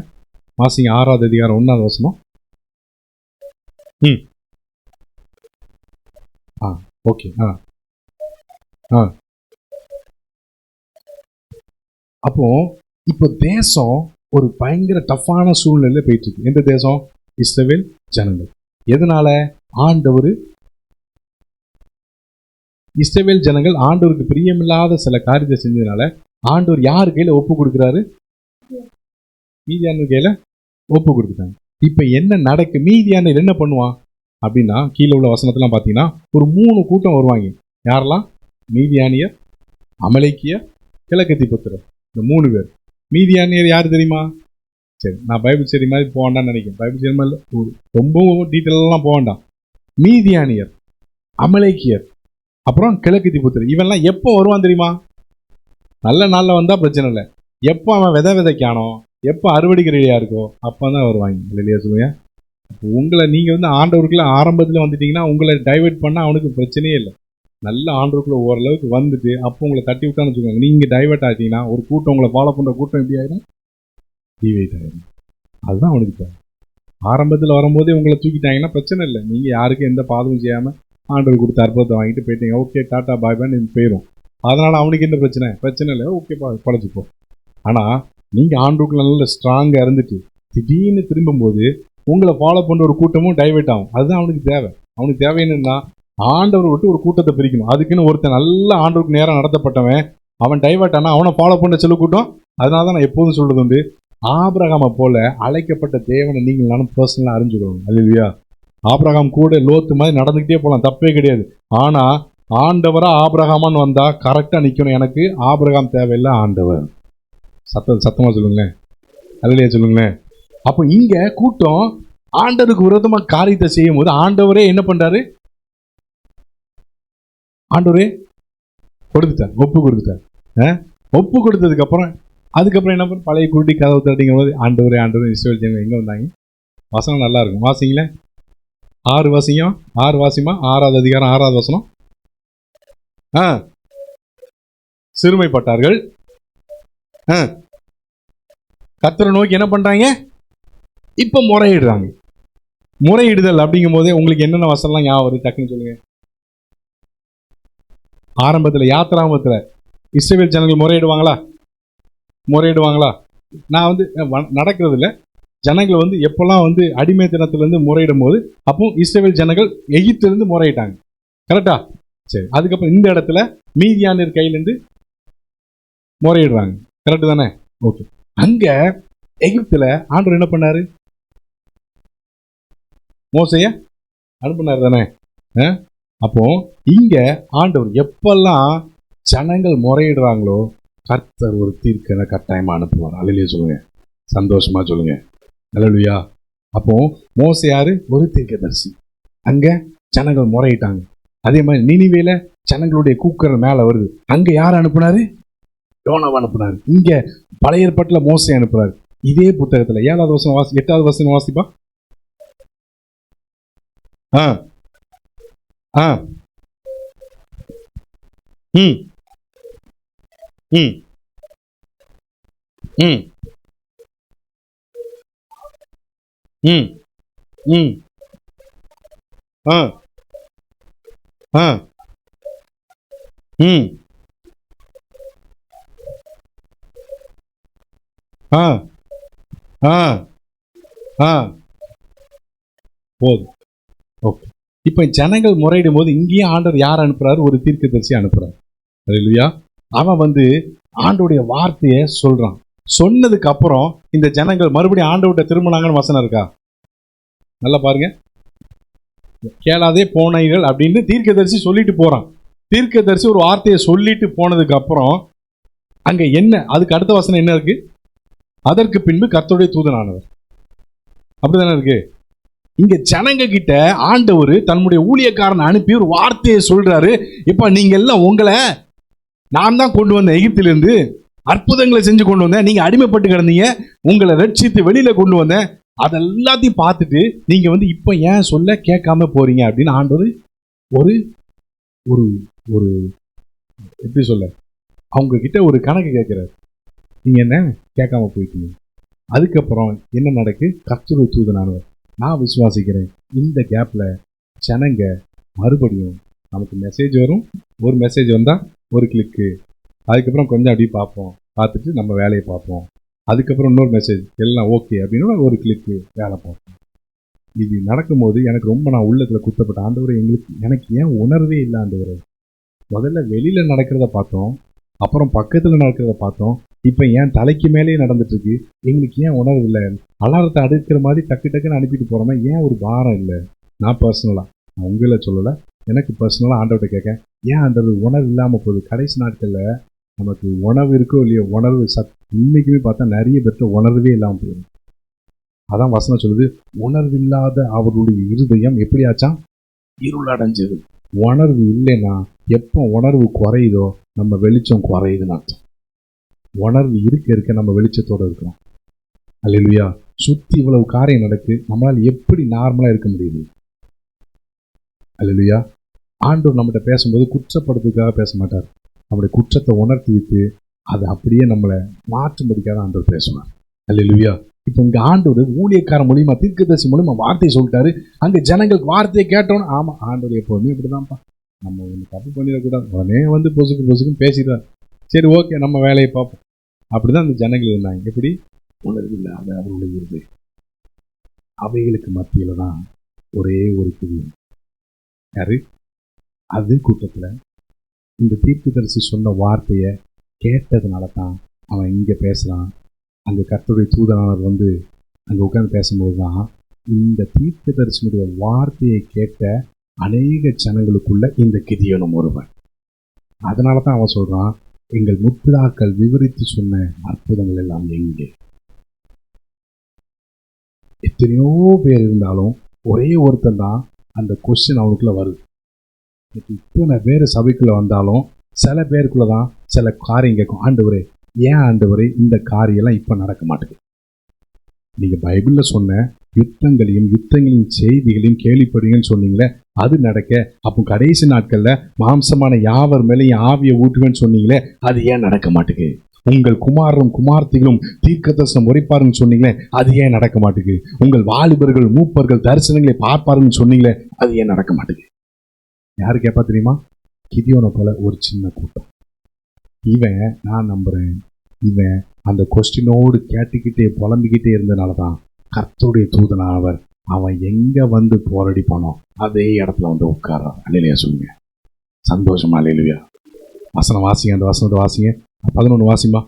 A: வாசிங்க 6வது அதிகாரம் 1வது வசனம். ஓகே. அப்போ இப்போ தேசம் ஒரு பயங்கர டஃப்பான சூழ்நிலையில போயிட்டு இருக்கு. எந்த தேசம்? இஸ்ரவேல் ஜனங்கள். எதனால? இஸ்ரவேல் ஜனங்கள் ஆண்டவருக்கு பிரியமில்லாத சில காரியத்தை செஞ்சதுனால ஆண்டவர் யார் கையில ஒப்பு கொடுக்கிறாரு? மீதியான கையில ஒப்பு கொடுத்துட்டாங்க. இப்ப என்ன நடக்கு? மீதியான என்ன பண்ணுவான் அப்படின்னா, கீழே உள்ள வசனத்தெல்லாம் பார்த்தீங்கன்னா ஒரு 3 கூட்டம் வருவாங்க. யாரெல்லாம்? மீதியானியர், அமலேக்கியர், கிழக்கத்தி புத்திரர். இந்த 3 பேர். மீதியானியர் யாரு தெரியுமா? சரி, நான் பைபிள் ஸ்டடி மாதிரி போக வேண்டாம்னு நினைக்கிறேன். பைபிள் ஸ்டடி மாதிரி ரொம்பவும் டீட்டெயிலெல்லாம் போக வேண்டாம். மீதியானியர் அமலேக்கியர், அப்புறம் கிழக்கு திபுத்திரர். இவன்லாம் எப்போ வருவான் தெரியுமா? நல்ல நாளில் வந்தால் பிரச்சனை இல்லை. எப்போ அவன் விதைக்கானோ, எப்போ அறுவடைக்கு ரெடியாக இருக்கோ அப்போ தான் வருவாங்க. இல்லையா சொல்லுங்க. உங்களை நீங்கள் வந்து ஆண்டவருக்குள்ள ஆரம்பத்தில் வந்துட்டீங்கன்னா உங்களை டைவெர்ட் பண்ணால் அவனுக்கு பிரச்சனையே இல்லை. நல்ல ஆண்டவருக்குள்ள ஓரளவுக்கு வந்துட்டு அப்போ உங்களை தட்டி விட்டான்னு வச்சுக்கோங்க, நீங்கள் டைவெர்ட் ஆகிட்டீங்கன்னா ஒரு கூட்டம் உங்களை ஃபாலோ பண்ணுற கூட்டம் எப்படி ஆகிடும்? டிவைட் ஆகிடும். அதுதான் அவனுக்கு தேவை. ஆரம்பத்தில் வரும்போதே உங்களை தூக்கிட்டாங்கன்னா பிரச்சனை இல்லை. நீங்கள் யாருக்கும் எந்த பாதமும் செய்யாமல் ஆண்டவர் கொடுத்த அற்புதத்தை வாங்கிட்டு போயிட்டீங்க, ஓகே டாட்டா பாய் பாய்னு போயிடும். அதனால் அவனுக்கு என்ன பிரச்சனை இல்லை, ஓகே பழச்சிப்போ. ஆனால் நீங்கள் ஆண்டவருக்குள்ள நல்ல ஸ்ட்ராங்காக இருந்துட்டு திடீர்னு திரும்பும்போது உங்களை ஃபாலோ பண்ணுற ஒரு கூட்டமும் டைவெர்ட் ஆகும். அதுதான் அவனுக்கு தேவை. அவனுக்கு தேவை என்னன்னா ஆண்டவர் விட்டு ஒரு கூட்டத்தை பிரிக்கணும். அதுக்குன்னு ஒருத்தன் நல்ல ஆண்டவருக்கு நேரம் நடத்தப்பட்டவன் அவன் டைவெர்ட் ஆனால் அவனை ஃபாலோ பண்ண செல்ல கூட்டம். அதனால தான் நான் எப்போதும் சொல்றது உண்டு, ஆபிரகாமை போல அழைக்கப்பட்ட தேவனை நீங்கள் நானும் பர்சனலாக அறிஞ்சுக்கணும். அல்லேலூயா. ஆபிரகாம் கூட லோத்து மாதிரி நடந்துக்கிட்டே போகலாம், தப்பே கிடையாது. ஆனால் ஆண்டவராக ஆபிரகாமான்னு வந்தால் கரெக்டாக நிற்கணும். எனக்கு ஆபிரகாம் தேவையில்லை, ஆண்டவர். சத்தமாக சொல்லுங்களேன். அல்லேலூயா சொல்லுங்களேன். அப்போ இங்கே கூட்டம் ஆண்டவருக்கு விரோதமாக காரியத்தை செய்யும் போது ஆண்டவரே என்ன பண்ணுறாரு? ஆண்டவரே கொடுத்துட்டார், ஒப்பு கொடுத்துட்டார். ஒப்பு கொடுத்ததுக்கப்புறம் அதுக்கப்புறம் என்ன பண்ண, பழைய கூட்டி கதவு தட்டிங்கும் போது ஆண்டவரே இஸ்ரவேல் ஜனங்கள் எங்கே வந்தாங்க? வசனம் நல்லா இருக்கும், வாசிங்களேன். 6 வாசிமா 6வது அதிகாரம் 6வது வசனம். சிறுமைப்பட்டார்கள். கர்த்தரை நோக்கி என்ன பண்றாங்க? இப்ப முறையிடுறாங்க. முறையிடுதல் அப்படிங்கும் போதே உங்களுக்கு என்னென்ன வசனம்லாம் ஞாபகம் வருது? டக்குன்னு சொல்லுங்க. ஆரம்பத்தில் யாத்திராமத்தில் இஸ்ரவேல் ஜனங்கள் முறையிடுவாங்களா? நான் வந்து நடக்கிறது இல்லை. ஜனங்கள் வந்து எப்பெல்லாம் வந்து அடிமைத்தனத்திலிருந்து முறையிடும் போது அப்போ இஸ்ரவேல் ஜனங்கள் எகிப்திலிருந்து முறையிட்டாங்க. கரெக்டா? சரி. அதுக்கப்புறம் இந்த இடத்துல மீதியானியர் கையிலேருந்து முறையிடுறாங்க. கரெக்டு தானே? ஓகே. அங்க எகிப்துல ஆண்டவர் என்ன பண்ணாரு? மோசைய அனுப்பினார் தானே? அப்போ இங்க ஆண்டவர் எப்பெல்லாம் ஜனங்கள் முறையிடுறாங்களோ கர்த்தர் ஒரு தீர்க்கனை கட்டாயமா அனுப்புவார். அல்லேலூயா சொல்லுங்க, சந்தோஷமா சொல்லுங்க. அல்லேலூயா. அப்போ மோசே யாரு? ஒரு தீர்க்கதரிசி. அங்க ஜனங்கள் முறையிட்டாங்க. அதே மாதிரி நினிவேல ஜனங்களுடைய கூக்குரல் மேல வருது. அங்க யார் அனுப்புனாரு? யோனாவை அனுப்புனாரு. இங்க பழைய ஏற்பாட்டுல மோசே அனுப்புறாரு. இதே புத்தகத்துல 7வது வசனம் 8வது வசனம் வாசிப்பா. போதும். ஓகே. இப்ப ஜனங்கள் முறையிடும் போது இங்கேயும் ஆண்டவர் யார் அனுப்புறாரு? ஒரு தீர்க்கதரிசி அனுப்புறாரு. அல்லேலூயா. அவன் வந்து ஆண்டவருடைய வார்த்தையை சொல்றான். சொன்னதுக்கு அப்புறம் இந்த ஜனங்கள் மறுபடியும் ஆண்டவர்கிட்ட திரும்பினாங்கன்னு வசனம் இருக்கா? நல்லா பாருங்க. கேளாதே போனீர்கள் அப்படின்னு தீர்க்கதரிசி சொல்லிட்டு போறான். தீர்க்கதரிசி ஒரு வார்த்தையை சொல்லிட்டு போனதுக்கு அப்புறம் அங்க என்ன, அதுக்கு அடுத்த வசனம் என்ன இருக்கு? அதற்கு பின்பு கர்த்தருடைய தூதனானவர். அப்படிதானே இருக்கு. இங்க ஜனங்க கிட்ட ஆண்டவர் தன்னுடைய ஊழியக்காரனை அனுப்பி ஒரு வார்த்தையை சொல்றாரு. இப்ப நீங்க எல்லாம் உங்களை நான் தான் கொண்டு வந்தேன், எகிப்திலிருந்து அற்புதங்களை செஞ்சு கொண்டு வந்தேன், நீங்க அடிமைப்பட்டு கிடந்தீங்க, உங்களை ரட்சித்து வெளியில கொண்டு வந்தேன், அதெல்லாத்தையும் பார்த்துட்டு நீங்க வந்து இப்ப ஏன் சொல்ல கேட்காம போறீங்க அப்படின்னு ஆண்டவர் ஒரு ஒரு ஒரு எப்படி சொல்ல, அவங்க கிட்ட ஒரு கணக்கு கேட்கிறாரு. நீங்க என்ன கேட்காம போயிட்டீங்க. அதுக்கப்புறம் என்ன நடக்கு? கர்த்தருடைய தூதனானவர். நான் விசுவாசிக்கிறேன் இந்த கேப்ல ஜனங்க மறுபடியும் நமக்கு மெசேஜ் வரும். ஒரு மெசேஜ் வந்தா ஒரு கிளிக்கு, அதுக்கப்புறம் கொஞ்சம் அப்படி பார்ப்போம், பார்த்துட்டு நம்ம வேலையை பார்ப்போம், அதுக்கப்புறம் இன்னொரு மெசேஜ், எல்லாம் ஓகே அப்படின்னா ஒரு கிளிக்கு வேலை பார்ப்போம். இது நடக்கும்போது எனக்கு ரொம்ப நான் உள்ளத்துல குத்தப்பட்ட, ஆண்டவரை எனக்கு ஏன் உணர்வே இல்லை ஆண்டவரை? முதல்ல வெளியில நடக்கிறத பார்த்தோம், அப்புறம் பக்கத்துல நடக்கிறத பார்த்தோம், இப்ப ஏன் தலைக்கு மேலேயே நடந்துட்டு இருக்கு, எங்களுக்கு ஏன் உணர்வு இல்லை? அலாரத்தை அடுக்கிற மாதிரி டக்கு டக்குன்னு அனுப்பிட்டு போறோமே, ஏன் ஒரு பாரம் இல்லை? நான் பர்சனலா, நான் உங்களை சொல்லலை, எனக்கு பர்சனலா ஆண்டவர்கிட்ட கேட்க, ஏன் ஆண்டவர் உணர்வு இல்லாம போகுது? கடைசி நாட்கள்ல நமக்கு உணவு இருக்கோ இல்லையோ, உணர்வு இன்னைக்குமே பார்த்தா நிறைய பேர்த்த உணர்வே இல்லாமல் போயிடும். அதான் வசனம் சொல்லுது, உணர்வில்லாத அவருடைய இருதயம் எப்படி ஆச்சாம்? இருள் அடைஞ்சது. உணர்வு இல்லைன்னா, எப்போ உணர்வு குறையுதோ நம்ம வெளிச்சம் குறையுதுன்னு அர்த்தம். உணர்வு இருக்க நம்ம வெளிச்சத்தோடு இருக்கிறோம். அல்லேலூயா. சுற்றி இவ்வளவு காரியம் நடக்கு, நம்மளால் எப்படி நார்மலாக இருக்க முடியுது? அல்லேலூயா. ஆண்டவர் நம்மகிட்ட பேசும்போது குற்றப்படுத்துக்காக பேச மாட்டார். நம்முடைய குற்றத்தை உணர்த்தி விட்டு அதை அப்படியே நம்மளை மாற்றும்படிக்காக ஆண்டவர் பேசுவார். அல்லேலூயா. இப்போ இங்கே ஆண்டவர் ஊழியக்காரன் மூலியமா, தீர்க்கதரிசி மூலியமா வார்த்தையை சொல்லிட்டாரு. அங்கே ஜனங்களுக்கு வார்த்தையை கேட்டோன்னு, ஆமாம் ஆண்டவர் எப்போதுமே இப்படிதான்ப்பா, நம்ம ஒன்று தப்பு பண்ணிடக்கூடாது, உடனே வந்து பொசுக்குன்னு பேசிடுறார். சரி, ஓகே, நம்ம வேலையை பார்ப்போம். அப்படிதான் அந்த ஜனங்கள் இருந்தாங்க. எப்படி? உணர்வு இல்லாத அவர்களுடைய இருது. அவைகளுக்கு மத்தியில தான் ஒரே ஒரு குவியம். யாரு? அது கூட்டத்தில் இந்த தீர்க்கதரிசி சொன்ன வார்த்தையை கேட்டதுனால தான் அவன் இங்கே பேசுகிறான். அங்கே கர்த்தருடைய தூதனாளர் வந்து அங்கே உட்காந்து பேசும்போது தான் இந்த தீர்க்கதரிசியுடைய வார்த்தையை கேட்ட அநேக ஜனங்களுக்குள்ள இந்த கிதியோனும் ஒருவன். அதனால தான் அவன் சொல்கிறான், எங்கள் முற்பிதாக்கள் விவரித்து சொன்ன அற்புதங்கள் எல்லாம் எங்கே? எத்தனையோ பேர் இருந்தாலும் ஒரே ஒருத்தன் தான் அந்த கொஸ்டின் அவனுக்குள்ள வருது. இத்தனை பேர் சபைக்குள்ள வந்தாலும் சில பேருக்குள்ள தான் சில காரியம் கேட்கும். ஆண்டவரே, ஏன் ஆண்டவரே இந்த காரியெல்லாம் இப்போ நடக்க மாட்டேங்குது? நீங்கள் பைபிளில் சொன்ன யுத்தங்களின் செய்திகளையும் கேள்விப்படுங்கன்னு சொன்னீங்களே, அது நடக்க, அப்போ கடைசி நாட்களில் மாம்சமான யாவர் மேலேயும் ஆவியை ஊற்றுவேன்னு சொன்னீங்களே, அது ஏன் நடக்க மாட்டேங்குது? உங்கள் குமாரரும் குமார்த்திகளும் தீர்க்கதரிசனம் உரைப்பாருன்னு சொன்னீங்களே, அது ஏன் நடக்க மாட்டேங்குது? உங்கள் வாலிபர்கள் மூப்பர்கள் தரிசனங்களை பார்ப்பாருன்னு சொன்னீங்களே, அது ஏன் நடக்க மாட்டேங்குது? யாரு கேட்பா தெரியுமா? கிதியோனை போல ஒரு சின்ன கூட்டம். இவன், நான் நம்புறேன், இவன் அந்த கொஸ்டினோடு கேட்டுக்கிட்டே புலம்பிக்கிட்டே இருந்தனால தான் கர்த்தருடைய தூதனானவர் அவன் எங்க வந்து போரடிப்பானோ அதே இடத்துல வந்து உட்கார்றான். அல்லேலூயா சொல்லுங்க. சந்தோஷமா அல்லேலூயா. வசனம் வாசிங்க, அந்த வசனத்தை வாசிங்க. 11 வாசிமா.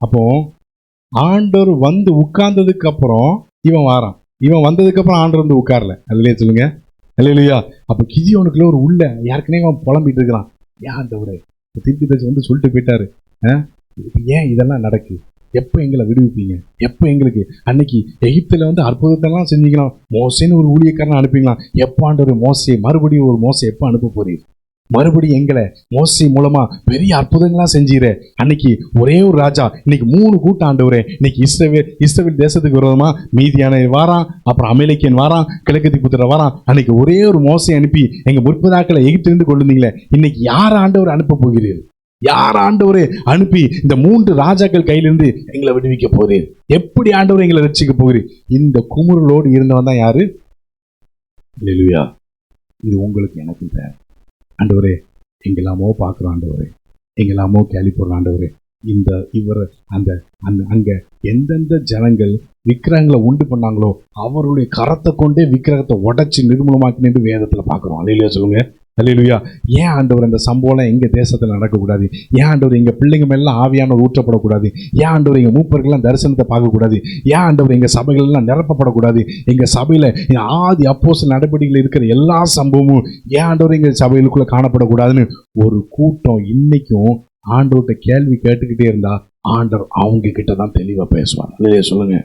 A: அப்போ ஆண்டவர் வந்து உட்கார்ந்ததுக்கு அப்புறம் இவன் வாரான். இவன் வந்ததுக்கு அப்புறம் ஆண்டவர் வந்து உட்காரல. அதுலயே சொல்லுங்க. அல்லேலூயா. அப்ப கிதியோனுக்குள்ள ஒரு உள்ள யாருக்குனே அவன் புலம்பிட்டு இருக்கிறான். ஏன் ஆண்டவரே, தீர்க்கதரிசி வந்து சொல்லிட்டு போயிட்டாரு, ஏன் இதெல்லாம் நடக்கு? எப்போ எங்களை விடுவிப்பீங்க? எப்போ எங்களுக்கு அன்னைக்கு எகிப்தில் வந்து அற்புதத்தெல்லாம் செஞ்சீங்களாம், மோசேன்னு ஒரு ஊழியக்காரனை அனுப்பிங்களாம். எப்போ ஆண்டவர் மோசே மறுபடியும் ஒரு மோசை எப்போ அனுப்ப போறீர்? மறுபடியும் எங்களை மோசே மூலமா பெரிய அற்புதங்கள்லாம் செஞ்சீரே. அன்னைக்கு ஒரே ஒரு ராஜா, இன்னைக்கு 3 கூட்டம் ஆண்டவரே. இன்னைக்கு இஸ்ரவேல் தேசத்துக்கு விரோதமா மீதியான வாரான், அப்புறம் அமலேக்கியன் வாரான், கிழக்கு புத்திர வாரான். அன்னைக்கு ஒரே ஒரு மோசை அனுப்பி எங்க முற்பதாக்களை எகிப்திலிருந்து கொண்டு வந்தீங்களே, இன்னைக்கு யார் ஆண்டவர் அனுப்ப போகிறீர்? யார் ஆண்டவரே அனுப்பி இந்த 3 ராஜாக்கள் கையிலிருந்து எங்களை விடுவிக்க போகிறீர்? எப்படி ஆண்டவர் எங்களை ரட்சிக்க போகிறீர்? இந்த குமுறலோடு இருந்தவன் தான் யாரு? அல்லேலூயா. இது உங்களுக்கு எனக்கு தேவை. ஆண்டவரே, எங்கெல்லாமோ பார்க்குறோம் ஆண்டவரே, எங்கெல்லாமோ கேள்வி போடுறோம் ஆண்டவரே. இந்த இவர் அந்த அந்த அங்கே எந்தெந்த ஜனங்கள் விக்கிரகங்களை உண்டு பண்ணாங்களோ அவருடைய கரத்தை கொண்டே விக்கிரகத்தை உடைச்சி நிர்மூலமாக்கினு வேதத்தில் பார்க்குறோம். அல்லேலூயா சொல்லுங்க. அல்லேலூயா. ஏன் ஆண்டவர் அந்த சம்பவம்லாம் எங்கள் தேசத்தில் நடக்கக்கூடாது? ஏன் ஆண்டவர் எங்கள் பிள்ளைங்க மேலாம் ஆவியானவர் ஊற்றப்படக்கூடாது? ஏன் ஆண்டவர் எங்கள் மூப்பர்கள்லாம் தரிசனத்தை பார்க்கக்கூடாது? ஏன் ஆண்டவர் எங்கள் சபைகள்லாம் நிரப்பப்படக்கூடாது? எங்கள் சபையில் ஆதி அப்போஸ்தலர் நடவடிக்கைகள் இருக்கிற எல்லா சம்பவமும் ஏன் ஆண்டவர் எங்கள் சபைகளுக்குள்ளே காணப்படக்கூடாதுன்னு ஒரு கூட்டம் இன்னைக்கும் ஆண்டவர்கிட்ட கேள்வி கேட்டுக்கிட்டே இருந்தா ஆண்டவர் அவங்க கிட்ட தான் தெளிவாக பேசுவார். அல்லேலூயா சொல்லுங்க.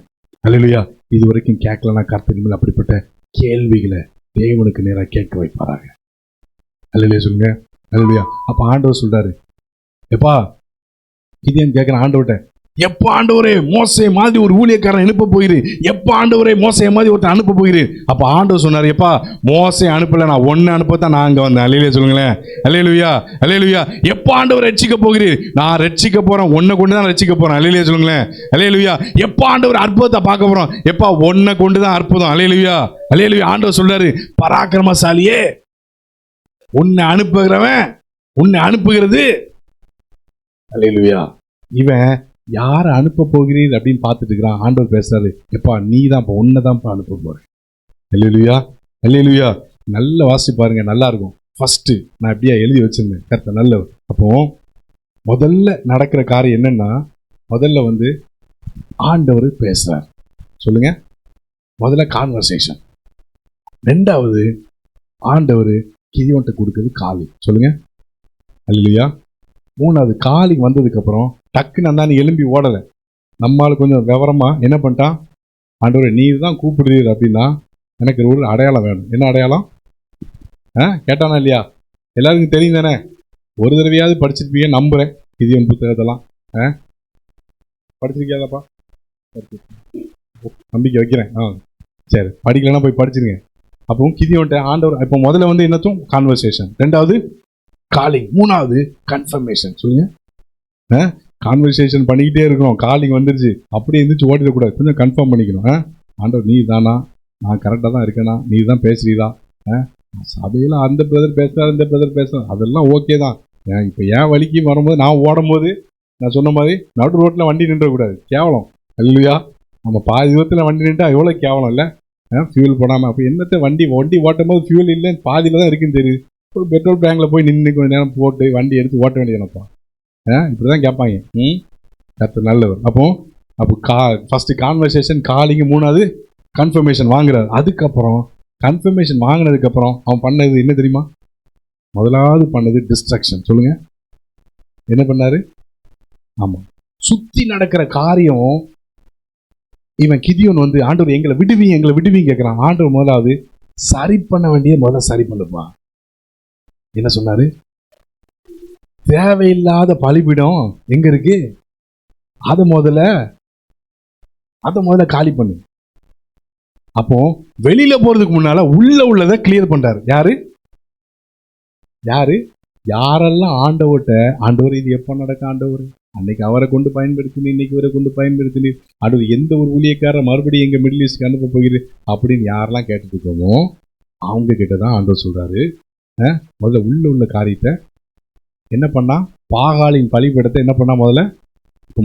A: அல்லேலூயா. இது வரைக்கும் கேட்கலன்னா கர்த்தர் மேல் அப்படிப்பட்ட கேள்விகளை தேவனுக்கு நேராக கேட்க வைப்பாராங்க. அல்லேலூயா சொல்லுங்க. அல்லேலூயா. அப்ப ஆண்டவர் சொல்றாரு, எப்பா கிதியோன் கேட்கிறான் ஆண்டவர்கிட்ட, எப்ப ஆண்டவரே மோசே மாதிரி ஒரு ஊழியக்காரன் அனுப்ப போயிரு? எப்ப ஆண்டவரே மோசே மாதிரி ஒருத்தர் அனுப்ப போயிரு? அப்ப ஆண்டவர் சொன்னாரு, எப்பா மோசே அனுப்பல, நான் ஒன்னு அனுப்பத்தான் நான் அங்க வந்தேன். அல்லேலூயா சொல்லுங்களேன். அல்லேலூயா. அல்லேலூயா. எப்ப ஆண்டவர் ரட்சிக்க போகிறீர்? நான் ரட்சிக்க போறேன், ஒன்னை கொண்டு தான் ரட்சிக்க போறேன். அல்லேலூயா சொல்லுங்களேன். அல்லேலூயா. எப்ப ஆண்டவர் அற்புதத்தை பார்க்க போறோம்? எப்பா ஒன்னை கொண்டு தான் அற்புதம். அல்லேலூயா. அல்லேலூயா. ஆண்டவர் சொல்றாரு, பராக்கிரமசாலியே, உன்னை அனுப்புகிறவன், உன்னை அனுப்புகிறது. அல்லேலூயா. இவன் யாரை அனுப்ப போகிறீர் அப்படின்னு பார்த்துட்டு இருக்கிறான். ஆண்டவர் பேசுறாரு, எப்பா நீ தான் உன்னை தான் அனுப்ப போறேன். அல்லேலூயா. அல்லேலூயா. நல்ல வாசி பாருங்க, நல்லா இருக்கும். ஃபர்ஸ்ட் நான் எப்படியா எழுதி வச்சிருந்தேன் கரெக்டாக நல்ல. அப்போ முதல்ல நடக்கிற காரியம் என்னன்னா, முதல்ல வந்து ஆண்டவர் பேசுறார். சொல்லுங்க. முதல்ல கான்வர்சேஷன். ரெண்டாவது ஆண்டவர் கிதியோன்ட்ட கொடுக்குறது காலி. சொல்லுங்க அல்லேலூயா. மூணாவது காலி வந்ததுக்கு அப்புறம் டக்குன்னு அந்த எலும்பி ஓடலை. நம்மளால கொஞ்சம் விவரமா என்ன பண்ணிட்டான், ஆண்டவரே நீர் தான் கூப்பிடுறீர் அப்படின்னா எனக்கு ஒரு அடையாளம் வேணும். என்ன அடையாளம்? கேட்டானா இல்லையா? எல்லாருக்கும் தெரியும் தானே, ஒரு தடவையாவது படிச்சிருப்பீங்க நம்புறேன். கிதியோன் புத்தகத்தெல்லாம் படிச்சிருக்கியாதாப்பா? நம்பிக்கை வைக்கிறேன். சரி, படிக்கலன்னா போய் படிச்சிருங்க. அப்போ கிதியோன்ட்ட ஆண்டவர் இப்போ முதல்ல வந்து என்னத்தும் கான்வர்சேஷன், ரெண்டாவது காலிங், மூணாவது கன்ஃபர்மேஷன். சொல்லுங்க, கான்வர்சேஷன் பண்ணிக்கிட்டே இருக்கணும். காலிங் வந்துருச்சு அப்படியே எழுந்திரிச்சு ஓடிடக்கூடாது, கொஞ்சம் கன்ஃபார்ம் பண்ணிக்கணும். ஆண்டவர் நீ தானா, நான் கரெக்டாக தான் இருக்கேனா, நீ தான் பேசுறீதா, சபையில் அந்த பிரதர் பேசுகிறார் இந்த பிரதர் பேசுகிறார் அதெல்லாம் ஓகே தான். இப்போ என் வழிக்கு வரும்போது நான் ஓடும் போது நான் சொன்ன மாதிரி நடு ரோட்டில் வண்டி நின்றக்கூடாது, கேவலம் இல்லையா? நம்ம பாதி தூரத்தில் வண்டி நின்றா எவ்வளோ கேவலம் இல்லை? ஃபியூல் போடாமல் அப்போ என்னத்தை வண்டி ஓட்டும் போது ஃபியூல் இல்லைன்னு பாதியில் தான் இருக்குன்னு தெரியுது. ஒரு பெட்ரோல் டேங்கில் போய் நின்று கொஞ்சம் நேரம் போட்டு வண்டி எடுத்து ஓட்ட வேண்டியதுனப்பா. இப்படி தான் கேட்பாங்க. கரெக்ட், நல்லவர். அப்போ ஃபஸ்ட்டு கான்வர்சேஷன் காலிங்க, மூணாவது கன்ஃபர்மேஷன் வாங்குறாரு. அதுக்கப்புறம் கன்ஃபர்மேஷன் வாங்கினதுக்கப்புறம் அவன் பண்ணது என்ன தெரியுமா? முதலாவது பண்ணது டிஸ்ட்ரக்ஷன். சொல்லுங்க, என்ன பண்ணாரு? ஆமாம், சுற்றி நடக்கிற காரியம் இவன் கிதியோன் வந்து ஆண்டவர் எங்களை விடுவீங்க கேட்குறான். ஆண்டவர் முதலாவது சரி பண்ண வேண்டிய முதல்ல சரி பண்ணுப்பா. என்ன சொன்னாரு? தேவையில்லாத பலிபீடம் எங்க இருக்கு, அதை முதல்ல காலி பண்ணு. அப்போ வெளியில போறதுக்கு முன்னால உள்ள உள்ளதை கிளியர் பண்றாரு. யாரெல்லாம் ஆண்டவர் இது எப்போ நடக்க ஆண்டவர், அன்னைக்கு அவரை கொண்டு பயன்படுத்தினு, இன்னைக்கு இவரை கொண்டு பயன்படுத்தினு, ஆண்டவர் எந்த ஒரு ஊழியக்காரர் மறுபடியும் எங்க மிடில் ஈஸ்ட்க்கு அனுப்ப போகிறது அப்படின்னு யாரெல்லாம் கேட்டுட்டு இருக்கோமோ அவங்க கிட்டதான் ஆண்டவர் சொல்றாரு, முதல்ல உள்ள காரியத்தை என்ன பண்ணா, பாகாலின் பலிபீடத்தை என்ன பண்ணா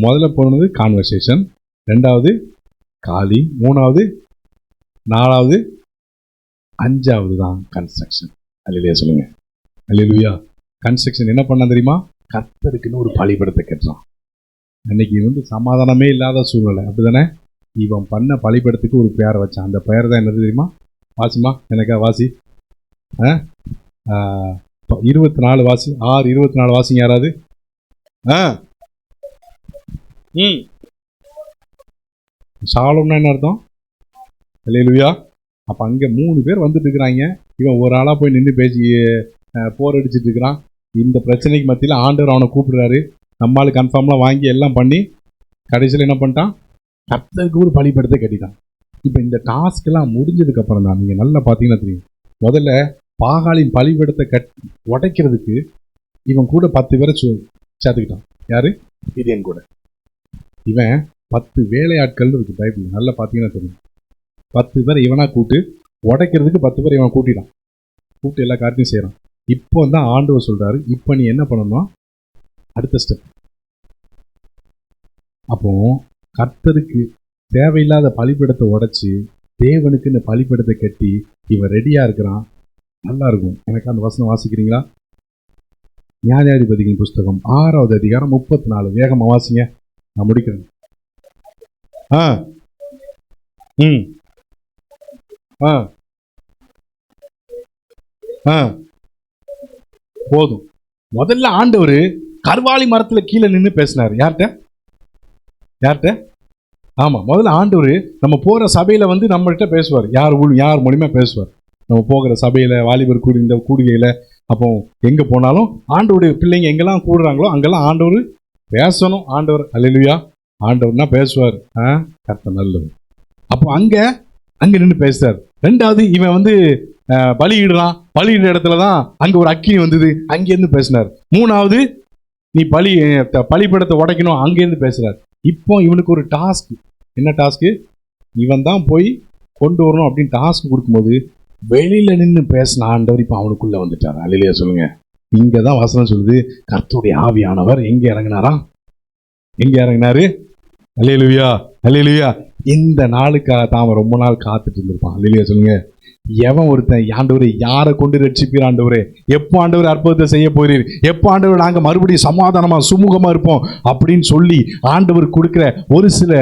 A: முதல்ல போனது கான்வர்சேஷன், ரெண்டாவது காலி, மூணாவது, நாலாவது, அஞ்சாவது தான் கன்ஸ்ட்ரக்ஷன். அல்லேலூயா சொல்லுங்க, அல்லேலூயா. கன்ஸ்ட்ரக்ஷன் என்ன பண்ணா தெரியுமா? கர்த்தருக்குன்னு ஒரு பலிபீடத்தை கட்டுறான். அன்னைக்கு வந்து சமாதானமே இல்லாத சூழ்நிலை, அப்படிதானே? இவன் பண்ண பலிபீடத்துக்கு ஒரு பெயரை வச்சான். அந்த பெயர் தான் என்னது தெரியுமா? வாசிமா, எனக்கா வாசி. 24 வாசி, 6:24 வாசிங்க யாராவது. சாலோம்னா என்ன அர்த்தம்? அல்லேலூயா. அப்போ அங்கே 3 பேர் வந்துட்டு இருக்கிறாங்க. இவன் ஒரு ஆளாக போய் நின்று பேசி போர் அடிச்சுட்டு இருக்கிறான். இந்த பிரச்சனைக்கு மத்தியில் ஆண்டவர் அவனை கூப்பிடுறாரு. நம்மளால கன்ஃபார்ம்லாம் வாங்கி எல்லாம் பண்ணி கடைசியில் என்ன பண்ணிட்டான்? கர்த்தருக்கு ஒரு பலிபீடத்தை கட்டிட்டான். இப்போ இந்த டாஸ்க்கெல்லாம் முடிஞ்சதுக்கப்புறம் தான் நீங்கள் நல்லா பார்த்தீங்கன்னா தெரியும், முதல்ல பாகாலின் பலிபீடத்தை உடைக்கிறதுக்கு இவன் கூட 10 பேரை சேர்த்துக்கிட்டான். யாரு? கிதியோன் கூட. இவன் 10 வேலையாட்கள் இருக்கு பைபிள், நல்லா பார்த்தீங்கன்னா தெரியும். 10 பேர் இவனா கூட்டு உடைக்கிறதுக்கு 10 பேர் இவன் கூட்டிட்டான். கூப்பிட்டு எல்லா காரியத்தையும் செய்கிறான். இப்போ தான் ஆண்டவர் சொல்றாரு, இப்போ நீ என்ன பண்ணணும், அடுத்த ஸ்டெப். அப்போ கர்த்தருக்கு தேவையில்லாத பலிபீடத்தை உடைச்சி தேவனுக்கு இந்த பலிபீடத்தை கட்டி இவன் ரெடியா இருக்கிறான். நல்லா இருக்கும். எனக்கு அந்த வசனம் வாசிக்கிறீங்களா? நியாயாதிபதிகளின் புஸ்தகம் 6வது அதிகாரம் 34. வேகமா வாசிங்க, நான் முடிக்கிறேன். போதும். முதல்ல ஆண்டவர் கர்வாலி மரத்துல கீழே நின்று பேசினார். யார்கிட்ட? ஆமா, முதல்ல ஆண்டவர் நம்ம போற சபையில வந்து நம்மகிட்ட பேசுவார். யார் மூலியமா பேசுவார்? நம்ம போகிற சபையில, வாலிபர் கூடி இந்த கூடுகையில, அப்போ எங்க போனாலும் ஆண்டவருடைய பிள்ளைங்க எங்கெல்லாம் கூடுறாங்களோ அங்கெல்லாம் ஆண்டவர் பேசணும். ஆண்டவர் அல்லேலூயா, ஆண்டவர்னா பேசுவார். கர்த்தர் நல்லவர். அப்போ அங்க நின்று பேசுறார். ரெண்டாவது, இவன் வந்து பலியிடுற இடத்துல தான் அங்க ஒரு அக்கினி வந்தது, அங்கேருந்து பேசினார். மூணாவது, நீ பலிபீடத்தை உடைக்கணும், அங்கேருந்து பேசுறார். இப்போ இவனுக்கு ஒரு டாஸ்க். என்ன டாஸ்க்கு? இவன் தான் போய் கொண்டு வரணும் அப்படின்னு டாஸ்க் கொடுக்கும்போது வெளியில நின்று பேசின ஆண்டவர் இப்போ அவனுக்குள்ள வந்துட்டார். அல்லேலூயா சொல்லுங்க. இங்கதான் வசனம் சொல்லுது, கர்த்தருடைய ஆவியானவர் எங்க இறங்கினாரு? அல்லேலூயா, அல்லேலூயா. இந்த நாளுக்காக தான் அவன் ரொம்ப நாள் காத்துட்டு இருந்திருப்பான். அல்லேலூயா சொல்லுங்க. எவன் ஒருத்தன் ஆண்டவரே யாரை கொண்டு ரட்சிப்பீர் ஆண்டவரே, எப்போ ஆண்டவர் அற்புதத்தை செய்ய போறீர், எப்போ ஆண்டவர் நாங்கள் மறுபடியும் சமாதானமா சுமூகமா இருப்போம் அப்படின்னு சொல்லி ஆண்டவர் கொடுக்குற ஒரு சில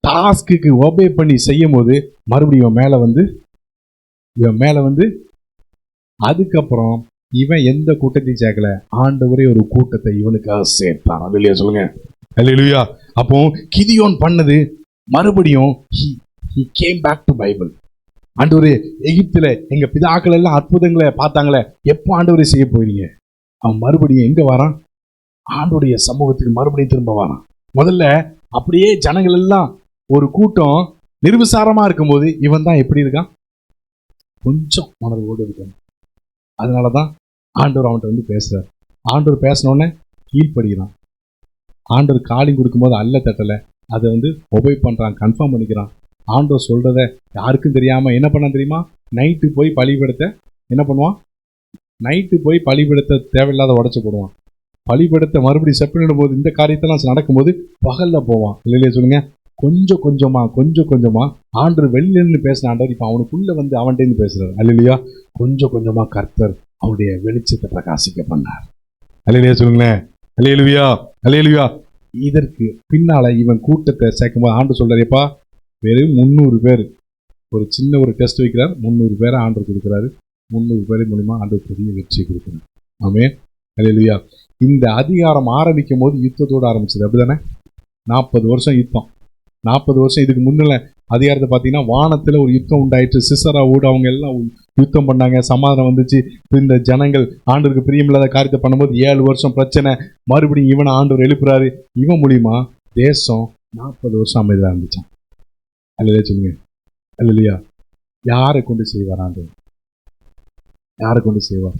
A: டாஸ்க்கு ஒபே பண்ணி செய்யும் போது மறுபடியும் மேலே வந்து இவன் மேல வந்து அதுக்கப்புறம் இவன் எந்த கூட்டத்தையும் சேர்க்கல, ஆண்டவரே ஒரு கூட்டத்தை இவனுக்காக சேர்த்தான். அல்லேலூயா சொல்லுங்க. அல்லேலூயா. அப்போ கிதியோன் பண்ணது மறுபடியும் he came back to Bible. ஆண்டவரே, எகிப்துல எங்க பிதாக்கள் எல்லாம் அற்புதங்களை பார்த்தாங்களே, எப்போ ஆண்டவரே செய்ய போறீங்க? அவன் மறுபடியும் எங்க வரான்? ஆண்டவருடைய சமூகத்துக்கு மறுபடியும் திரும்ப வரான். முதல்ல அப்படியே ஜனங்கள் எல்லாம் ஒரு கூட்டம் நிர்விசாரமா இருக்கும்போது இவன் தான் எப்படி இருக்கான்? கொஞ்சம் உணர்வோடு இருக்கான். அதனாலதான் ஆண்டவர் அவன்கிட்ட வந்து பேசுறார். ஆண்டவர் பேசினோடனே கீழ்ப்படுகிறான். ஆண்டவர் காலிங் கொடுக்கும்போது அல்ல தட்டலை, அதை வந்து ஒபே பண்றான், கன்ஃபார்ம் பண்ணிக்கிறான். ஆண்டவர் சொல்றத யாருக்கும் தெரியாம என்ன பண்ண தெரியுமா? நைட்டு போய் பலிபீடத்தை என்ன பண்ணுவான்? நைட்டு போய் பலிபீடத்தை தேவையில்லாத உடச்சு போடுவான். பலிபீடத்தை மறுபடியும் செப்பனிடும் போது இந்த காரியத்தெல்லாம் நடக்கும்போது பகல்ல போவான். இல்லையே சொல்லுங்க. கொஞ்சம் கொஞ்சமா ஆண்டவர் வெளியிலிருந்து பேசின ஆண்டவர் இப்ப அவனுக்குள்ள வந்து அவன்கிட்ட பேசுறாரு. அல்லையா? கொஞ்சம் கொஞ்சமா கர்த்தர் அவருடைய வெளிச்சத்தை பிரகாசிக்க பண்ணார். அல்லையா சொல்லுங்களேன். அல்லேலூயா, அல்லேலூயா. இதற்கு பின்னால இவன் கூட்டத்தை சேர்க்கும்போது ஆண்டவர் சொல்றாருப்பா, வெறும் 300 பேர், ஒரு சின்ன ஒரு டெஸ்ட் வைக்கிறார். 300 பேரை ஆண்டவர் கொடுக்குறாரு. 300 பேர் மூலியமா ஆண்டவர் பெரிய வெற்றியை கொடுக்குறாரு. ஆமென், அல்லேலூயா. இந்த அதிகாரம் ஆரம்பிக்கும் போது யுத்தத்தோடு ஆரம்பிச்சது, அப்படிதானே? 40 வருஷம் யுத்தம். 40 வருஷம் இதுக்கு முன்னில அதிகாரத்தை பார்த்தீங்கன்னா வானத்தில் ஒரு யுத்தம் உண்டாயிற்று. சிசரா ஊட அவங்க எல்லாம் யுத்தம் பண்ணாங்க, சமாதானம் வந்துச்சு. இந்த ஜனங்கள் ஆண்டவருக்கு பிரியமில்லாத காரியத்தை பண்ணும்போது 7 வருஷம் பிரச்சனை. மறுபடியும் இவனை ஆண்டவர் எழுப்புறாரு. இவன் மூலியமா தேசம் 40 வருஷம் அமைதியாக இருந்துச்சான். அல்லையா சொல்லுங்க. அல்லையா. யாரை கொண்டு செய்வார் ஆண்டவர்? யாரை கொண்டு செய்வார்?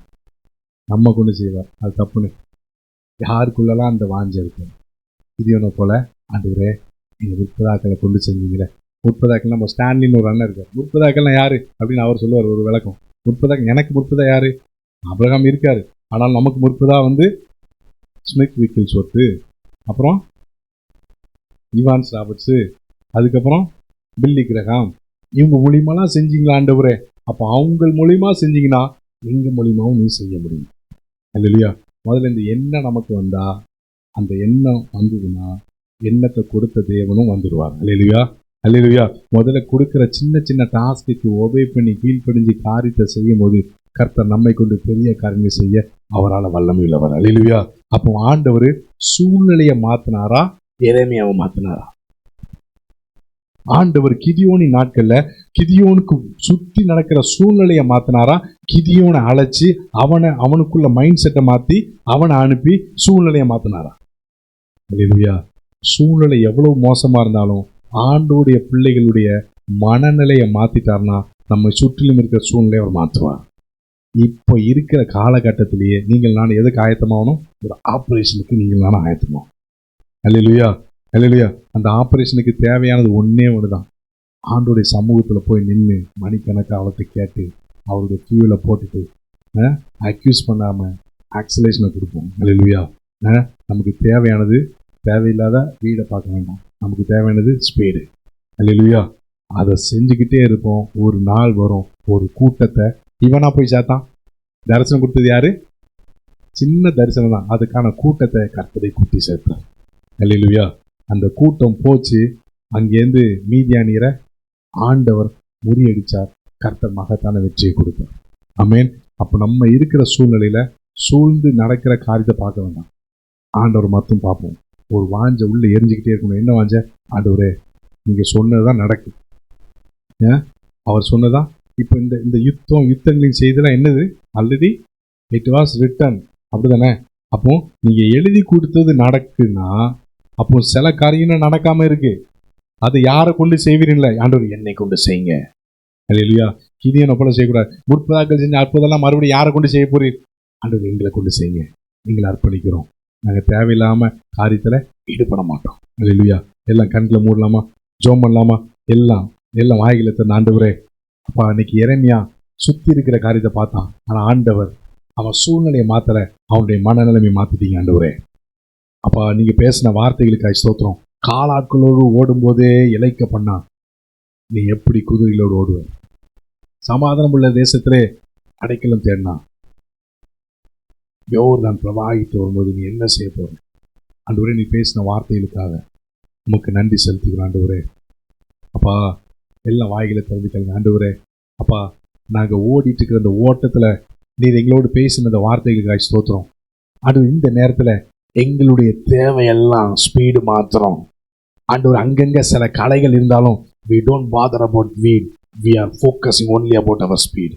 A: நம்ம கொண்டு செய்வார். அது தப்புன்னு யாருக்குள்ளலாம் அந்த வாஞ்சை இருக்கும். கிதியோனை போல ஆண்டவரே எங்க முற்பதாக்களை கொண்டு செஞ்சீங்களே. முற்பதாக்கள் நம்ம ஸ்டான்லின்னு ஒரு அண்ணன் இருக்கார். முற்பதாக்கள்லாம் யாரு அப்படின்னு அவர் சொல்லுவார் ஒரு விளக்கம். முற்பதாக்கள் எனக்கு முற்பதா யாரு? ஆபிரகாம் இருக்காரு. ஆனால் நமக்கு முற்பதா வந்து ஸ்மித் விக்கில்ஸ்வொர்த், அப்புறம் ஈவான்ஸ் ராபர்ட்ஸு, அதுக்கப்புறம் பில்லி கிரஹாம். இவங்க மூலியமாலாம் செஞ்சீங்களா ஆண்டவரே? அப்போ அவங்க மூலியமா செஞ்சீங்கன்னா எங்க மூலியமாவும் நீ செய்ய முடியும். அல்லையா? முதல்ல இந்த எண்ணம் நமக்கு வந்தா, அந்த எண்ணம் வந்ததுன்னா எண்ணத்தை கொடுத்த தேவனும் வந்துடுவார். அல்லேலூயா, அல்லேலூயா. முதல்ல கொடுக்குற சின்ன சின்ன டாஸ்க்கு ஒபே பண்ணி கீழ்ப்படிஞ்சு காரியத்தை செய்யும் போது கர்த்தர் நம்மை கொண்டு பெரிய காரியங்களை செய்ய அவரால் வல்லமை உள்ளவர். அல்லேலூயா. அப்போ ஆண்டவர் சூழ்நிலையை மாத்தினாரா, எரேமியாவை மாத்தினாரா? ஆண்டவர் கிதியோனின் நாட்கள்ல கிதியோனுக்கு சுத்தி நடக்கிற சூழ்நிலையை மாத்தினாரா, கிதியோனை அழைச்சி அவனுக்குள்ள மைண்ட் செட்டை மாத்தி அவனை அனுப்பி சூழ்நிலையை மாத்தினாரா? அல்லேலூயா. சூழ்நிலை எவ்வளவு மோசமா இருந்தாலும் ஆண்டோடைய பிள்ளைகளுடைய மனநிலையை மாத்திட்டார்னா நம்மை சுற்றிலும் இருக்கிற சூழ்நிலையை அவர் மாற்றுவார். இப்போ இருக்கிற காலகட்டத்திலேயே நீங்கள் நான் எதுக்கு ஆயத்தமாகணும்? ஒரு ஆப்ரேஷனுக்கு நீங்கள் நானும் ஆயத்தமாகும். அல்லேலூயா, அல்லேலூயா. அந்த ஆப்ரேஷனுக்கு தேவையானது ஒன்னே ஒண்ணுதான். ஆண்டோடைய சமூகத்துல போய் நின்று மணிக்கணக்காக அவர்கிட்ட கேட்டு அவருடைய ஃபியூல போட்டுட்டு அக்யூஸ் பண்ணாம ஆக்சலேஷனை கொடுப்போம். அல்லேலூயா. நமக்கு தேவையானது தேவையில்லாத வீடை பார்க்க வேண்டாம். நமக்கு தேவையானது ஸ்பீடு. அல்லேலூயா. அதை செஞ்சுக்கிட்டே இருப்போம். ஒரு நாள் வரும், ஒரு கூட்டத்தை இவனா போய் சேர்த்தான். தரிசனம் கொடுத்தது யாரு? சின்ன தரிசனம் தான். அதுக்கான கூட்டத்தை கர்த்தரை கூட்டி சேர்த்தார். அல்லேலூயா. அந்த கூட்டம் போச்சு. அங்கேருந்து மீதியானியரை ஆண்டவர் முறியடிச்சார். கர்த்தர் மகத்தான வெற்றியை கொடுத்தார். ஆமென். அப்போ நம்ம இருக்கிற சூழ்நிலையில சூழ்ந்து நடக்கிற காரியத்தை பார்க்க வேண்டாம், ஆண்டவர் மட்டும் பார்ப்போம். ஒரு வாஞ்சை உள்ள எரிஞ்சுக்கிட்டே இருக்கணும். என்ன வாஞ்ச? ஆண்டவரே நீங்க சொன்னதுதான் நடக்குது. அவர் சொன்னதான். இப்போ இந்த யுத்தங்களின் செய்தெல்லாம் என்னது? ஆல்ரெடி இட் வாஸ் ரிட்டன், அப்படிதானே? அப்போ நீங்க எழுதி கொடுத்தது நடக்குன்னா அப்போ சில காரியம் நடக்காம இருக்கு. அதை யாரை கொண்டு செய்வீங்களா? ஆண்டவர் என்னை கொண்டு செய்யுங்க. அல்லேலூயா. கிதியோனை போல செய்யக்கூடாது. முற்பதாக்கள் செஞ்ச அற்புதம்லாம் மறுபடியும் யாரை கொண்டு செய்ய போறீர்? ஆண்டவர் எங்களை கொண்டு செய்யுங்க, எங்களை அர்ப்பணிக்கிறோம். நாங்கள் தேவையில்லாம காரியத்துல ஈடுபட மாட்டோம். அல்லேலூயா. எல்லாம் கண்களை மூடலாமா, ஜோம் பண்ணலாமா? எல்லாம் வாய்களை தந்த ஆண்டவரே. அப்பா இன்னைக்கு எரேமியா சுத்தி இருக்கிற காரியத்தை பார்த்தான். ஆனா ஆண்டவர் அவன் சூழ்நிலையை மாத்தல, அவனுடைய மனநிலைமை மாத்திட்டீங்க ஆண்டவரே. அப்பா நீங்க பேசின வார்த்தைகளுக்காக ஸ்தோத்திரம். காலாட்களோடு ஓடும் போதே இழைக்க பண்ணா நீ எப்படி குதிரைகளோடு ஓடுவ? சமாதானம் உள்ள தேசத்திலே அடைக்கலம் தேடினா யோர்தான் பிரவாகித்து வரும்போது நீ என்ன செய்ய போற? ஆண்டவரே நீ பேசின வார்த்தைகளுக்காக உமக்கு நன்றி செலுத்துகிறேன் ஆண்டவரே. அப்பா எல்லாம் வாய்களை திறந்துக்கங்க ஆண்டவரே. அப்பா
B: நாங்கள் ஓடிட்டு இருக்கிற அந்த ஓட்டத்தில் நீர் எங்களோடு பேசின அந்த வார்த்தைகளுக்காக ஸ்தோத்திரம். ஆண்டவர் இந்த நேரத்தில் எங்களுடைய தேவையெல்லாம் ஸ்பீடு மாத்திரம். ஆண்டவர் அங்கங்கே சில கலைகள் இருந்தாலும் we don't bother about speed, we are focusing only about our speed.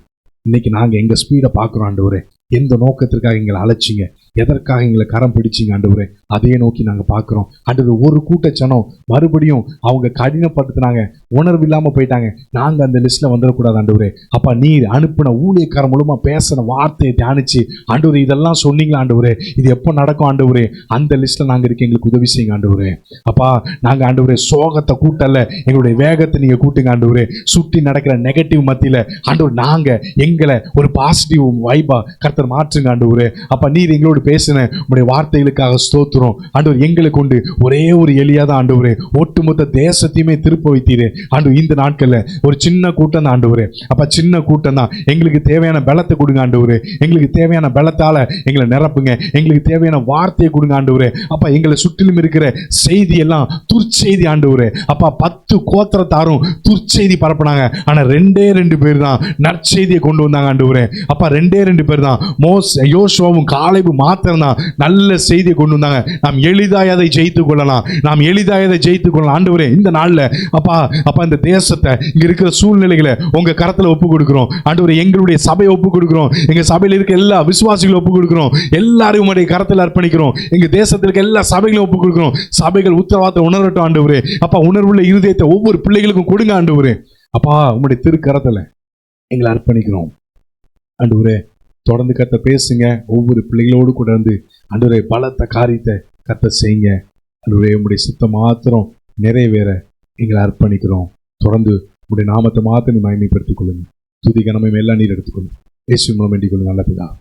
B: இன்னைக்கு நாங்கள் எங்கள் ஸ்பீடை பார்க்குறோம் ஆண்டவரே. எந்த நோக்கத்திற்காக எங்களை அழைச்சிங்க, எதற்காக எங்களை கரம் பிடிச்சிங்க ஆண்டவரே, அதே நோக்கி நாங்கள் பார்க்குறோம் ஆண்டவர். ஒரு கூட்டச்சனம் மறுபடியும் அவங்க கடினப்படுத்தினாங்க, உணர்வு இல்லாமல் போயிட்டாங்க. நாங்கள் அந்த லிஸ்ட்டில் வந்துடக்கூடாது ஆண்டவரே. அப்பா நீர் அனுப்பின ஊழியக்காரன் மூலமாக பேசின வார்த்தையை தியானிச்சு ஆண்டவரே இதெல்லாம் சொன்னீங்களா ஆண்டவரே, இது எப்போ நடக்கும் ஆண்டவரே, அந்த லிஸ்ட்டில் நாங்கள் இருக்க எங்களுக்கு உதவி செய்யுங்க ஆண்டவரே. அப்பா நாங்கள் ஆண்டவரே சோகத்தை கூட்டல, எங்களுடைய வேகத்தை நீங்கள் கூட்டுங்க ஆண்டவரே. சுற்றி நடக்கிற நெகட்டிவ் மத்தியில் ஆண்டவர் நாங்கள் எங்களை ஒரு பாசிட்டிவ் வைபா கர்த்தர் மாற்றுங்க ஆண்டவரே. அப்பா நீர் எங்களோடு பேசின உங்களுடைய வார்த்தைகளுக்காக ஸ்தோத்திரம் ஆண்டவர். எங்களுக்கு உண்டு ஒரே ஒரு எலியா தான் ஆண்டவரே, ஒட்டுமொத்த தேசத்தையுமே திருப்ப வைத்தீரே ஆண்டவர். இந்த நாட்கள்ல ஒரு சின்ன கூட்டம் தான் ஆண்டவரே. அப்ப சின்ன கூட்டம் தான், எங்களுக்கு தேவையான பலத்தை கொடுங்க ஆண்டவரே. எங்களுக்கு தேவையான பலத்தால எங்களை நிரப்புங்க, எங்களுக்கு தேவையான வார்த்தையை கொடுங்க ஆண்டவரே. அப்ப எங்களை சுற்றிலும் இருக்கிற செய்தி எல்லாம் துர்ச்செய்தி ஆண்டவரே. அப்பா 10 கோத்திரத்தாரும் துர்ச்செய்தி பரப்புனாங்க, ஆனா 2 பேர் தான் நற்செய்தியை கொண்டு வந்தாங்க ஆண்டவரே. அப்பா 2 பேர் தான், யோசுவாவும் காலேபும் மாத்திரம் தான் நல்ல செய்தியை கொண்டு வந்தாங்க. நாம் எளிதாய் அதை ஜெயித்துக் கொள்ளலாம், நாம் எளிதாய் அதை ஜெயித்துக் கொள்ளலாம் ஆண்டவரே. இந்த நாள்ல அப்பா இந்த தேசத்தை, இங்க இருக்கிற சூழ்நிலைகளை உங்க கரத்துல ஒப்பு கொடுக்கிறோம் ஆண்டவரே. எங்களுடைய சபையை ஒப்பு கொடுக்கிறோம், எங்க சபையில் இருக்க எல்லா விசுவாசிகளும் ஒப்பு கொடுக்கிறோம், எல்லாரும் உங்களுடைய கரத்தில் அர்ப்பணிக்கிறோம். எங்க தேசத்தில் இருக்க எல்லா சபைகளும் ஒப்பு கொடுக்கிறோம். சபைகள் உத்தரவாதத்தை உணரட்டும் ஆண்டவரே. அப்பா உணர்வுள்ள இருதயத்தை ஒவ்வொரு பிள்ளைகளுக்கும் கொடுங்க ஆண்டவரே. அப்பா உங்களுடைய திருக்கரத்துல எங்களை அர்ப்பணிக்கிறோம் ஆண்டவரே. தொடர்ந்து கத்த பேசுங்க, ஒவ்வொரு பிள்ளைகளோடு கூட இருந்து ஆண்டவரே பலத்த காரியத்தை கத்த செய்யுங்க ஆண்டவரே. உங்களுடைய சித்தம் மாத்திரம் நிறைவேற எங்களை அர்ப்பணிக்கிறோம். தொடர்ந்து உங்களுடைய நாமத்தை மாத்திரம் மகிமைப்படுத்திக் கொள்ளுங்க. துதி கனமையும் எல்லாம் நீர் எடுத்துக்கொள்ளுங்க. இயேசு மூலம் வேண்டிக் கொள்ளுங்க நல்ல பிதாவே.